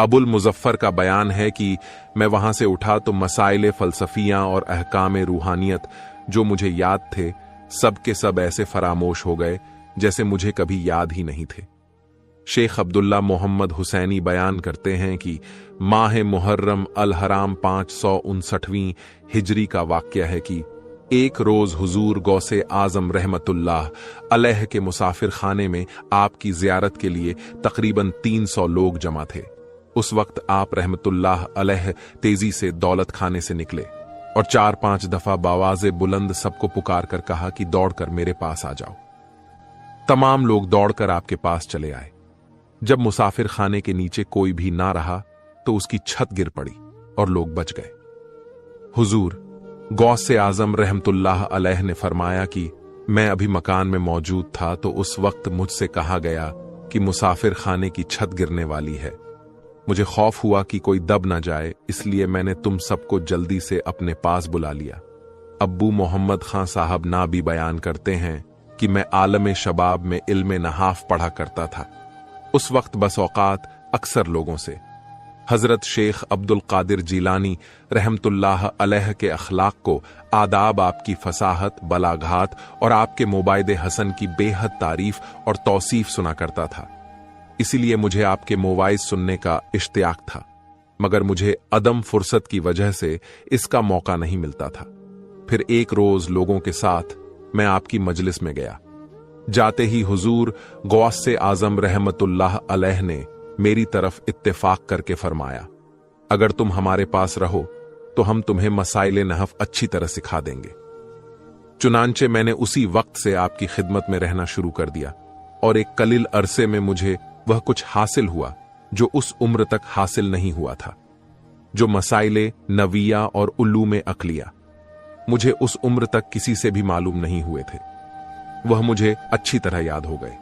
अबुल मुजफ्फर का बयान है कि मैं वहां से उठा तो मसाइल फलसफियां और अहकाम रूहानियत जो मुझे याद थे सब के सब ऐसे फरामोश हो गए जैसे मुझे कभी याद ही नहीं थे। शेख अब्दुल्ला मोहम्मद हुसैनी बयान करते हैं कि माह मुहर्रम अल हराम 559वीं हिजरी का वाक्य है कि एक रोज हुजूर गौसे आजम रहमतुल्लाह अलैह के मुसाफिर खाने में आपकी जियारत के लिए तकरीबन 300 लोग जमा थे। उस वक्त आप रहमतुल्लाह अलैह तेजी से दौलत खाने से निकले और 4-5 दफा बावाज़े बुलंद सबको पुकार कर कहा कि दौड़कर मेरे पास आ जाओ। तमाम लोग दौड़कर आपके पास चले आए। जब मुसाफिर खाने के नीचे कोई भी ना रहा तो उसकी छत गिर पड़ी और लोग बच गए। हुजूर गौसे आजम रहमतुल्लाह अलैह ने फरमाया कि मैं अभी मकान में मौजूद था तो उस वक्त मुझसे कहा गया कि मुसाफिर खाने की छत गिरने वाली है। मुझे खौफ हुआ कि कोई दब ना जाए, इसलिए मैंने तुम सबको जल्दी से अपने पास बुला लिया। अब्बू मोहम्मद खां साहब ना भी बयान करते हैं कि मैं आलम शबाब में इल्म नहाफ पढ़ा करता था। उस वक्त बस औकात अक्सर लोगों से हजरत शेख अब्दुल कादिर जीलानी रहमतुल्लाह अलैह के अखलाक को, आदाब, आपकी फसाहत, बलाघात और आपके मोबाइद हसन की बेहद तारीफ और तौसीफ सुना करता था। इसीलिए मुझे आपके मोवाइज सुनने का इश्तियाक था, मगर मुझे अदम फुर्सत की वजह से इसका मौका नहीं मिलता था। फिर एक रोज लोगों के साथ मैं आपकी मजलिस में गया। जाते ही हुजूर गौसे आजम रहमतुल्लाह अलैह ने मेरी तरफ इत्तेफाक करके फरमाया, अगर तुम हमारे पास रहो तो हम तुम्हें मसाइले नहफ अच्छी तरह सिखा देंगे। चुनांचे मैंने उसी वक्त से आपकी खिदमत में रहना शुरू कर दिया और एक कलिल अरसे में मुझे वह कुछ हासिल हुआ जो उस उम्र तक हासिल नहीं हुआ था। जो मसाइले नविया और उल्लूम अक्लिया मुझे उस उम्र तक किसी से भी मालूम नहीं हुए थे, वह मुझे अच्छी तरह याद हो गए।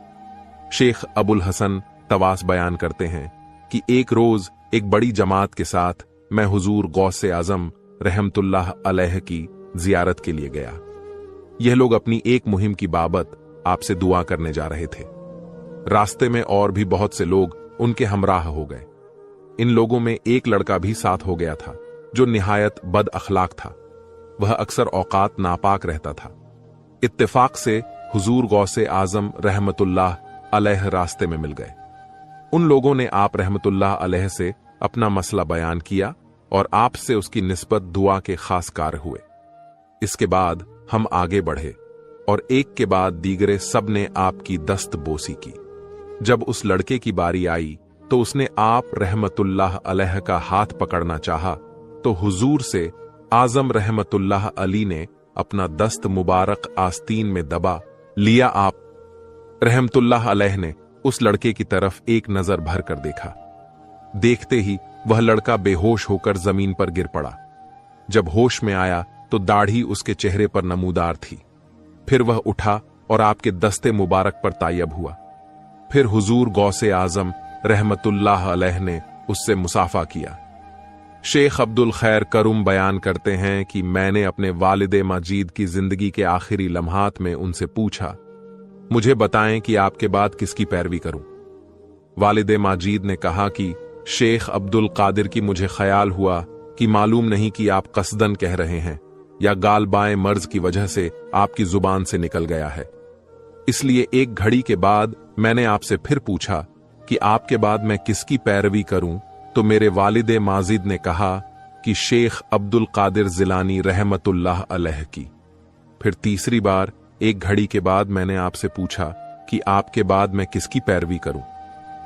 शेख अबुल हसन तवास बयान करते हैं कि एक रोज एक बड़ी जमात के साथ मैं हुजूर गौसे आजम रहमतुल्लाह अलैह की जियारत के लिए गया। यह लोग अपनी एक मुहिम की बाबत आपसे दुआ करने जा रहे थे। रास्ते में और भी बहुत से लोग उनके हमराह हो गए। इन लोगों में एक लड़का भी साथ हो गया था जो निहायत बद अखलाक था। वह अक्सर औकात नापाक रहता था। इत्तेफाक से हुजूर गौसे आजम रहमतुल्लाह अलैह रास्ते में मिल गए। उन लोगों ने आप रहमतुल्लाह अलैह से अपना मसला बयान किया और आपसे उसकी निस्बत दुआ के खास कार्य हुए। इसके बाद हम आगे बढ़े और एक के बाद दीगरे सब ने आपकी दस्त बोसी की। जब उस लड़के की बारी आई तो उसने आप रहमतुल्लाह अलैह का हाथ पकड़ना चाहा तो हुजूर से आजम रहमतुल्लाह अली ने अपना दस्त मुबारक आस्तीन में दबा लिया। आप रहमतुल्लाह अलैह ने उस लड़के की तरफ एक नजर भर कर देखा। देखते ही वह लड़का बेहोश होकर जमीन पर गिर पड़ा। जब होश में आया तो दाढ़ी उसके चेहरे पर नमूदार थी। फिर वह उठा और आपके दस्ते मुबारक पर तायब हुआ। फिर हुजूर गौसे आजम रहमतुल्लाह अलैह ने उससे मुसाफा किया। शेख अब्दुल खैर करुम बयान करते हैं कि मैंने अपने वालिदे माजीद की जिंदगी के आखिरी लम्हात में उनसे पूछा, मुझे बताएं कि आपके बाद किसकी पैरवी करूं। वालिदे माजीद ने कहा कि शेख अब्दुल कादिर की मुझे ख्याल हुआ कि मालूम नहीं कि आप कसदन कह रहे हैं या गालबाएं मर्ज की वजह से आपकी जुबान से निकल गया है। इसलिए एक घड़ी के बाद मैंने आपसे फिर पूछा कि आपके बाद मैं किसकी पैरवी करूं, तो मेरे वालिदे माजिद ने कहा कि शेख अब्दुल कादिर जिलानी रहमतुल्लाह अलैह की। फिर तीसरी बार एक घड़ी के बाद मैंने आपसे पूछा कि आपके बाद मैं किसकी पैरवी करूं।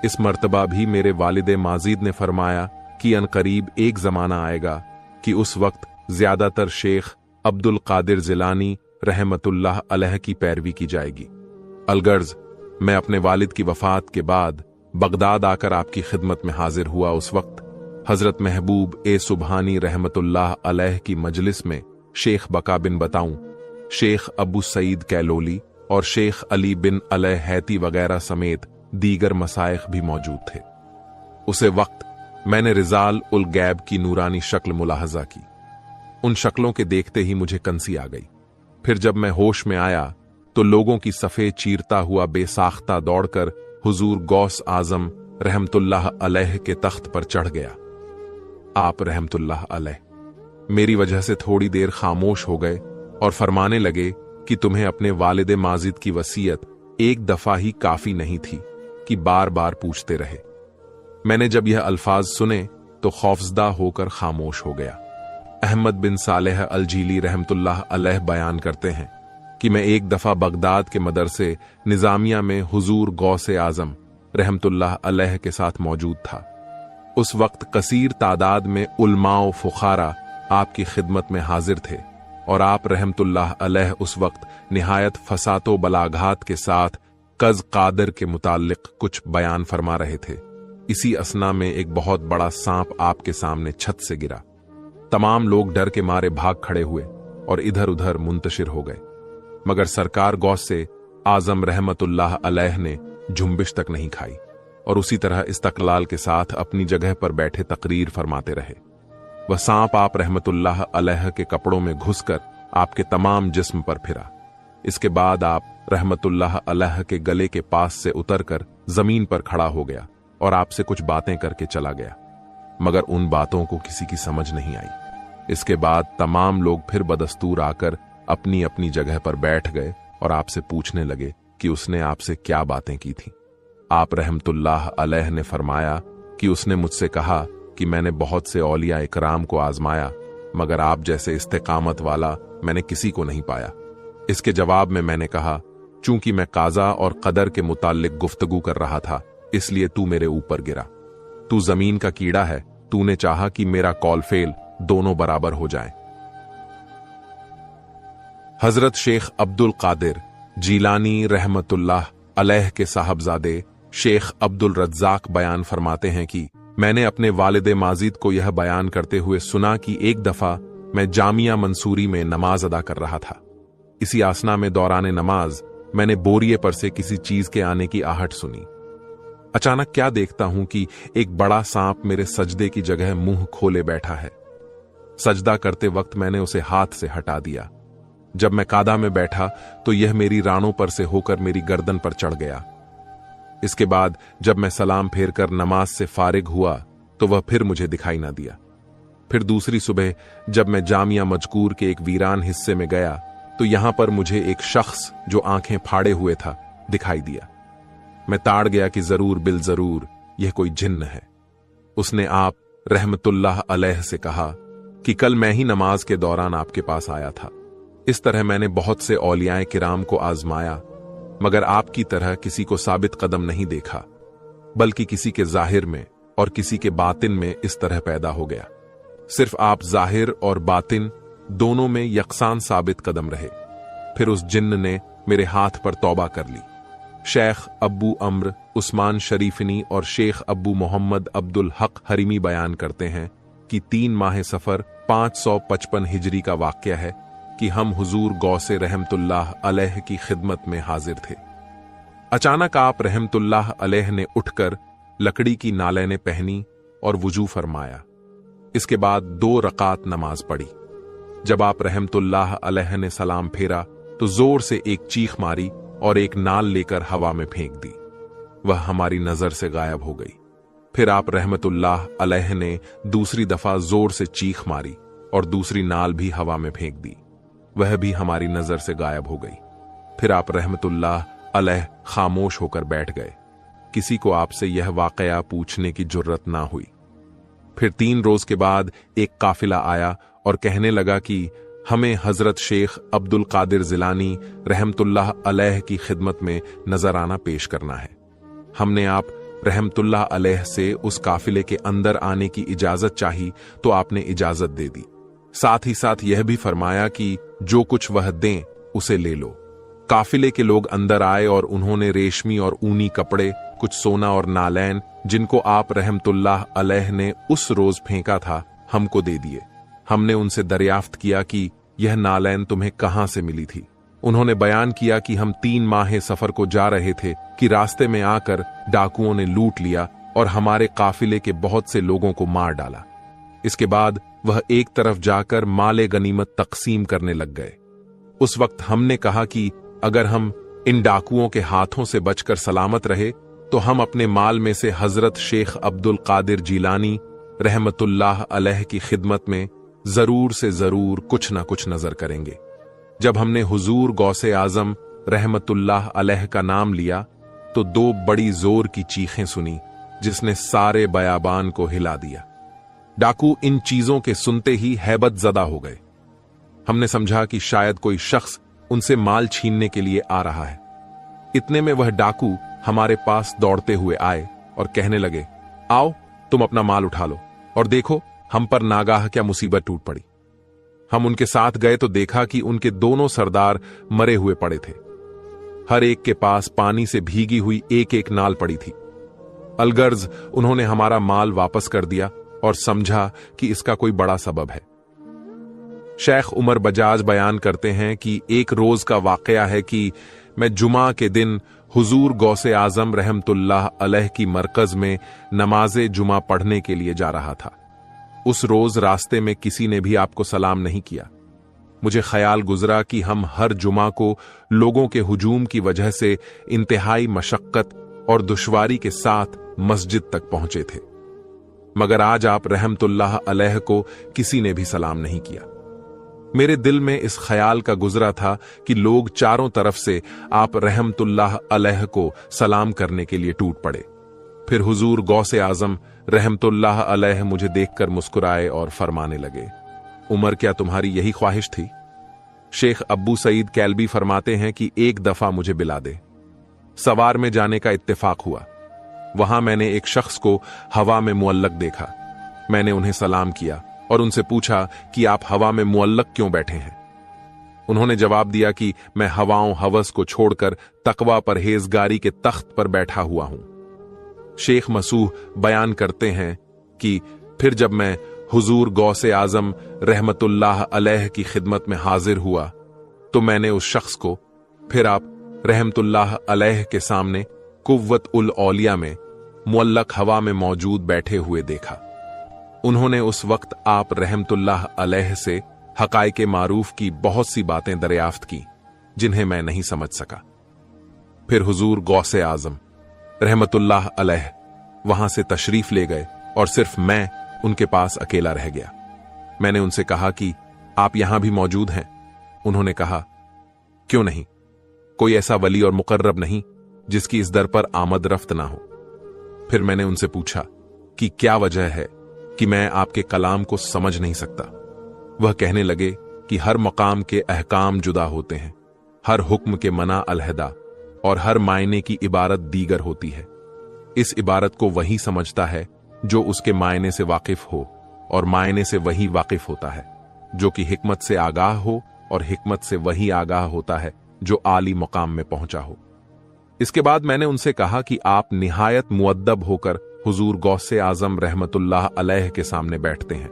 इस मर्तबा भी मेरे वालिदे माजिद ने फरमाया कि अनकरीब एक जमाना आएगा कि उस वक्त ज्यादातर शेख अब्दुल कादिर जिलानी रहमतुल्लाह अलैह की पैरवी की जाएगी। अलगर्ज मैं अपने वालिद की वफात के बाद बगदाद आकर आपकी खिदमत में हाजिर हुआ। उस वक्त हजरत महबूब ए सुबहानी रहमतुल्लाह अलैह की मजलिस में शेख बका बिन बताऊं, शेख अबू सईद कैलोली और शेख अली बिन अलैह हैती वगैरह समेत दीगर मसाइख भी मौजूद थे। उसे वक्त मैंने रिजाल उल गैब की नूरानी शक्ल मुलाहजा की। उन शक्लों के देखते ही मुझे कंसी आ गई। फिर जब मैं होश में आया तो लोगों की सफेद चीरता हुआ बेसाख्ता दौड़कर हुजूर गौस आजम रहमतुल्लाह अलैह के तख्त पर चढ़ गया। आप रहमतुल्लाह अलैह मेरी वजह से थोड़ी देर खामोश हो गए और फरमाने लगे कि तुम्हें अपने वालिद माजिद की वसीयत एक दफा ही काफी नहीं थी कि बार बार पूछते रहे। मैंने जब यह अल्फाज सुने तो खौफजदा होकर खामोश हो गया। अहमद बिन सालेह अल जीली रहमतुल्लाह अलैह बयान करते हैं कि मैं एक दफा बगदाद के मदरसे निजामिया में हुजूर गौसे आजम रहमतुल्लाह अलैह के साथ मौजूद था। उस वक्त कसीर तादाद में उलमाओ फुखारा आपकी खिदमत में हाजिर थे और आप रहमतुल्लाह अलैह उस वक्त निहायत फसातो बलाघात के साथ कज कादर के मुताल्लिक कुछ बयान फरमा रहे थे। इसी असना में एक बहुत बड़ा सांप आपके सामने छत से गिरा। तमाम लोग डर के मारे भाग खड़े हुए और इधर उधर मुंतशिर हो गए, मगर सरकार गौसे आजम रहमतुल्लाह अलैह ने झुंबिश तक नहीं खाई और उसी तरह इस्तकलाल के साथ अपनी जगह पर बैठे तकरीर फरमाते रहे। वह सांप आप रहमतुल्लाह अलैह के कपड़ों में घुसकर आपके तमाम जिस्म पर फिरा। इसके बाद आप रहमतुल्लाह अलैह के गले के पास से उतरकर जमीन पर खड़ा हो गया और आपसे कुछ बातें करके चला गया, मगर उन बातों को किसी की समझ नहीं आई। इसके बाद तमाम लोग फिर बदस्तूर आकर अपनी अपनी जगह पर बैठ गए और आपसे पूछने लगे कि उसने आपसे क्या बातें की थी। आप रहमतुल्लाह अलैह ने फरमाया कि उसने मुझसे कहा कि मैंने बहुत से औलिया इकराम को आजमाया, मगर आप जैसे इस्तेकामत वाला मैंने किसी को नहीं पाया। इसके जवाब में मैंने कहा, चूंकि मैं काजा और कदर के मुताल्लिक गुफ्तगू कर रहा था, इसलिए तू मेरे ऊपर गिरा। तू जमीन का कीड़ा है, तूने चाहा कि मेरा कॉल फेल दोनों बराबर हो जाएं। हजरत शेख अब्दुल कादिर जीलानी रहमतुल्लाह अलैह के साहबजादे शेख अब्दुल रज्जाक बयान फरमाते हैं कि मैंने अपने वालिद माजिद को यह बयान करते हुए सुना कि एक दफा मैं जामिया मंसूरी में नमाज अदा कर रहा था। इसी आसना में दौरान नमाज मैंने बोरिए पर से किसी चीज के आने की आहट सुनी। अचानक क्या देखता हूं कि एक बड़ा सांप मेरे सजदे की जगह मुंह खोले बैठा है। सजदा करते वक्त मैंने उसे हाथ से हटा दिया। जब मैं कादा में बैठा तो यह मेरी रानों पर से होकर मेरी गर्दन पर चढ़ गया। इसके बाद जब मैं सलाम फेरकर नमाज से फारिग हुआ तो वह फिर मुझे दिखाई ना दिया। फिर दूसरी सुबह जब मैं जामिया मजकूर के एक वीरान हिस्से में गया तो यहां पर मुझे एक शख्स जो आंखें फाड़े हुए था दिखाई दिया। मैं ताड़ गया कि जरूर बिल जरूर यह कोई जिन्न है। उसने आप रहमतुल्लाह अलैह से कहा कि कल मैं ही नमाज के दौरान आपके पास आया था। इस तरह मैंने बहुत से औलियाए किराम को आजमाया, मगर आपकी तरह किसी को साबित कदम नहीं देखा, बल्कि किसी के जाहिर में और किसी के बातिन में इस तरह पैदा हो गया। सिर्फ आप जाहिर और बातिन दोनों में यकसान साबित कदम रहे। फिर उस जिन्न ने मेरे हाथ पर तौबा कर ली। शेख अब्बू अम्र उस्मान शरीफनी और शेख अब्बू मोहम्मद अब्दुल हक हरीमी बयान करते हैं कि 3 माह सफर 555 हिजरी का वाक़या है कि हम हुजूर गौसे रहमतुल्लाह अलैह की खिदमत में हाजिर थे। अचानक आप रहमतुल्लाह अलैह ने उठकर लकड़ी की नालैने पहनी और वुजू फरमाया। इसके बाद 2 रकात नमाज पढ़ी। जब आप रहमतुल्लाह अलैह ने सलाम फेरा तो जोर से एक चीख मारी और एक नाल लेकर हवा में फेंक दी। वह हमारी नजर से गायब हो गई। फिर आप रहमतुल्लाह अलैह ने दूसरी दफा जोर से चीख मारी और दूसरी नाल भी हवा में फेंक दी। वह भी हमारी नजर से गायब हो गई। फिर आप रहमतुल्लाह अलैह खामोश होकर बैठ गए। किसी को आपसे यह वाकया पूछने की जुर्रत ना हुई। फिर 3 रोज के बाद एक काफिला आया और कहने लगा कि हमें हजरत शेख अब्दुल कादिर जिलानी रहमतुल्लाह अलैह की खिदमत में नजराना पेश करना है। हमने आप रहमतुल्लाह अलैह से उस काफिले के अंदर आने की इजाजत चाही तो आपने इजाजत दे दी। साथ ही साथ यह भी फरमाया कि जो कुछ वह दें उसे ले लो। काफिले के लोग अंदर आए और उन्होंने रेशमी और ऊनी कपड़े, कुछ सोना और नालैन जिनको आप रहमतुल्लाह अलैह ने उस रोज फेंका था हमको दे दिए। हमने उनसे दरियाफ्त किया कि यह नालैन तुम्हें कहां से मिली थी। उन्होंने बयान किया कि हम 3 माह सफर को जा रहे थे कि रास्ते में आकर डाकुओं ने लूट लिया और हमारे काफिले के बहुत से लोगों को मार डाला। इसके बाद वह एक तरफ जाकर माले गनीमत तकसीम करने लग गए। उस वक्त हमने कहा कि अगर हम इन डाकुओं के हाथों से बचकर सलामत रहे तो हम अपने माल में से हजरत शेख अब्दुल कादिर जीलानी रहमतुल्लाह अलैह की खिदमत में जरूर से जरूर कुछ ना कुछ नजर करेंगे। जब हमने हुजूर गौसे आजम रहमतुल्लाह अलैह का नाम लिया तो दो बड़ी जोर की चीखें सुनी जिसने सारे बयाबान को हिला दिया। डाकू इन चीजों के सुनते ही हैबत ज़दा हो गए। हमने समझा कि शायद कोई शख्स उनसे माल छीनने के लिए आ रहा है। इतने में वह डाकू हमारे पास दौड़ते हुए आए और कहने लगे, आओ तुम अपना माल उठा लो और देखो हम पर नागाह क्या मुसीबत टूट पड़ी। हम उनके साथ गए तो देखा कि उनके दोनों सरदार मरे हुए पड़े थे। हर एक के पास पानी से भीगी हुई एक एक नाल पड़ी थी। अलगर्ज उन्होंने हमारा माल वापस कर दिया और समझा कि इसका कोई बड़ा सबब है। शेख उमर बजाज बयान करते हैं कि एक रोज का वाकया है कि मैं जुमा के दिन हुजूर गौसे आजम रहमतुल्लाह अलैह की मरकज में नमाजे जुमा पढ़ने के लिए जा रहा था। उस रोज रास्ते में किसी ने भी आपको सलाम नहीं किया। मुझे ख्याल गुजरा कि हम हर जुमा को लोगों के हुजूम की वजह से इंतहाई मशक्कत और दुश्वारी के साथ मस्जिद तक पहुंचे थे, मगर आज आप रहमतुल्लाह अलैह को किसी ने भी सलाम नहीं किया। मेरे दिल में इस ख्याल का गुजरा था कि लोग चारों तरफ से आप रहमतुल्लाह अलैह को सलाम करने के लिए टूट पड़े। फिर हुजूर गौसे आजम रहमतुल्लाह अलैह मुझे देखकर मुस्कुराए और फरमाने लगे, उमर क्या तुम्हारी यही ख्वाहिश थी? शेख अब्बू सईद कैल्बी फरमाते हैं कि एक दफा मुझे बिला दे। सवार में जाने का इत्तेफाक हुआ। वहां मैंने एक शख्स को हवा में मुअल्लक देखा। मैंने उन्हें सलाम किया और उनसे पूछा कि आप हवा में मुअल्लक क्यों बैठे हैं। उन्होंने जवाब दिया कि मैं हवाओं हवस को छोड़कर तकवा परहेजगारी के तख्त पर बैठा हुआ हूं। शेख मसूह बयान करते हैं कि फिर जब मैं हुजूर गौसे आजम रहमतुल्लाह अलैह की खिदमत में हाजिर हुआ तो मैंने उस शख्स को फिर आप रहमतुल्लाह अलैह के सामने कुव्वत उल औलिया में मुअल्लक हवा में मौजूद बैठे हुए देखा। उन्होंने उस वक्त आप रहमतुल्लाह अलैह से हकाइके मारूफ की बहुत सी बातें दरियाफ्त की जिन्हें मैं नहीं समझ सका। फिर हुजूर गौसे आजम रहमतुल्लाह अलैह वहां से तशरीफ ले गए और सिर्फ मैं उनके पास अकेला रह गया। मैंने उनसे कहा कि आप यहां भी मौजूद हैं। उन्होंने कहा, क्यों नहीं, कोई ऐसा वली और मुकर्रब नहीं जिसकी इस दर पर आमद रफ्त ना हो। फिर मैंने उनसे पूछा कि क्या वजह है कि मैं आपके कलाम को समझ नहीं सकता। वह कहने लगे कि हर मकाम के अहकाम जुदा होते हैं, हर हुक्म के मना अलहदा और हर मायने की इबारत दीगर होती है। इस इबारत को वही समझता है जो उसके मायने से वाकिफ हो, और मायने से वही वाकिफ होता है जो कि हिकमत से आगाह हो, और हिकमत से वही आगाह होता है जो आली मकाम में पहुंचा हो। इसके बाद मैंने उनसे कहा कि आप निहायत मुअद्दब होकर हुजूर गौसे आजम रहमतुल्लाह अलैह के सामने बैठते हैं।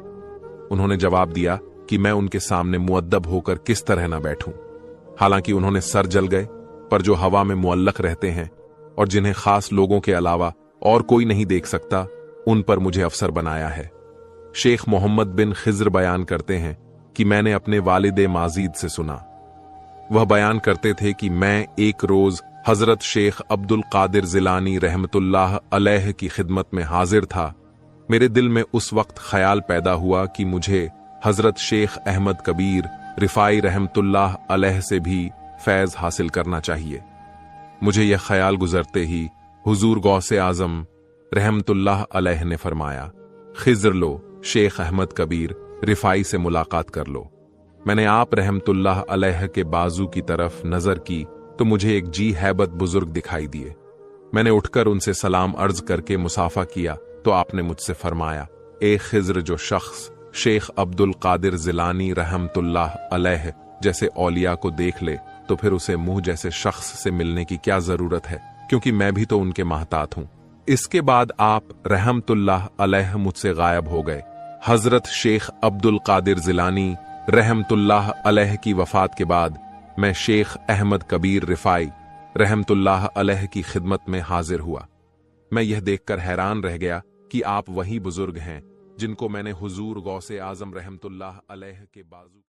उन्होंने जवाब दिया कि मैं उनके सामने मुअद्दब होकर किस तरह न बैठूं। हालांकि उन्होंने सर जल गए, पर जो हवा में मुअल्लक रहते हैं और जिन्हें खास लोगों के अलावा और कोई नहीं देख सकता, उन पर मुझे अफसर बनाया है। शेख मोहम्मद बिन खिज्र बयान करते हैं कि मैंने अपने वालिद माजीद से सुना। वह बयान करते थे कि मैं एक रोज हजरत शेख अब्दुल कादिर जिलानी रहमतुल्लाह अलैह की खिदमत में हाजिर था। मेरे दिल में उस वक्त ख्याल पैदा हुआ कि मुझे हजरत शेख अहमद कबीर रिफाई रहमतुल्लाह अलैह से भी फैज हासिल करना चाहिए। मुझे यह ख्याल गुजरते ही हुजूर गौसे आजम रहमतुल्लाह अलैह ने फरमाया, खिज्र लो, शेख अहमद कबीर रिफाई से मुलाकात कर लो। मैंने आप रहमतुल्लाह अलैह के बाजू की तरफ नजर की तो मुझे एक जी हैबत बुजुर्ग दिखाई दिए। मैंने उठकर उनसे सलाम अर्ज करके मुसाफा किया तो आपने मुझसे फरमाया, ए खिज्र, जो शख्स शेख अब्दुल कादिर जिलानी रहमतुल्लाह अलैह जैसे औलिया को देख ले तो फिर उसे मुंह जैसे शख्स से मिलने की क्या जरूरत है, क्योंकि मैं भी तो उनके महतात हूं। इसके बाद आप रहमतुल्लाह अलैह मुझसे गायब हो गए। हजरत शेख अब्दुल कादिर जिलानी रहमतुल्लाह अलैह की वफात के बाद मैं शेख अहमद कबीर रिफाई रहमतुल्लाह अलैह की खिदमत में हाजिर हुआ। मैं यह देखकर हैरान रह गया कि आप वही बुजुर्ग हैं जिनको मैंने हुजूर गौसे आजम रहमतुल्लाह अलैह के बाजू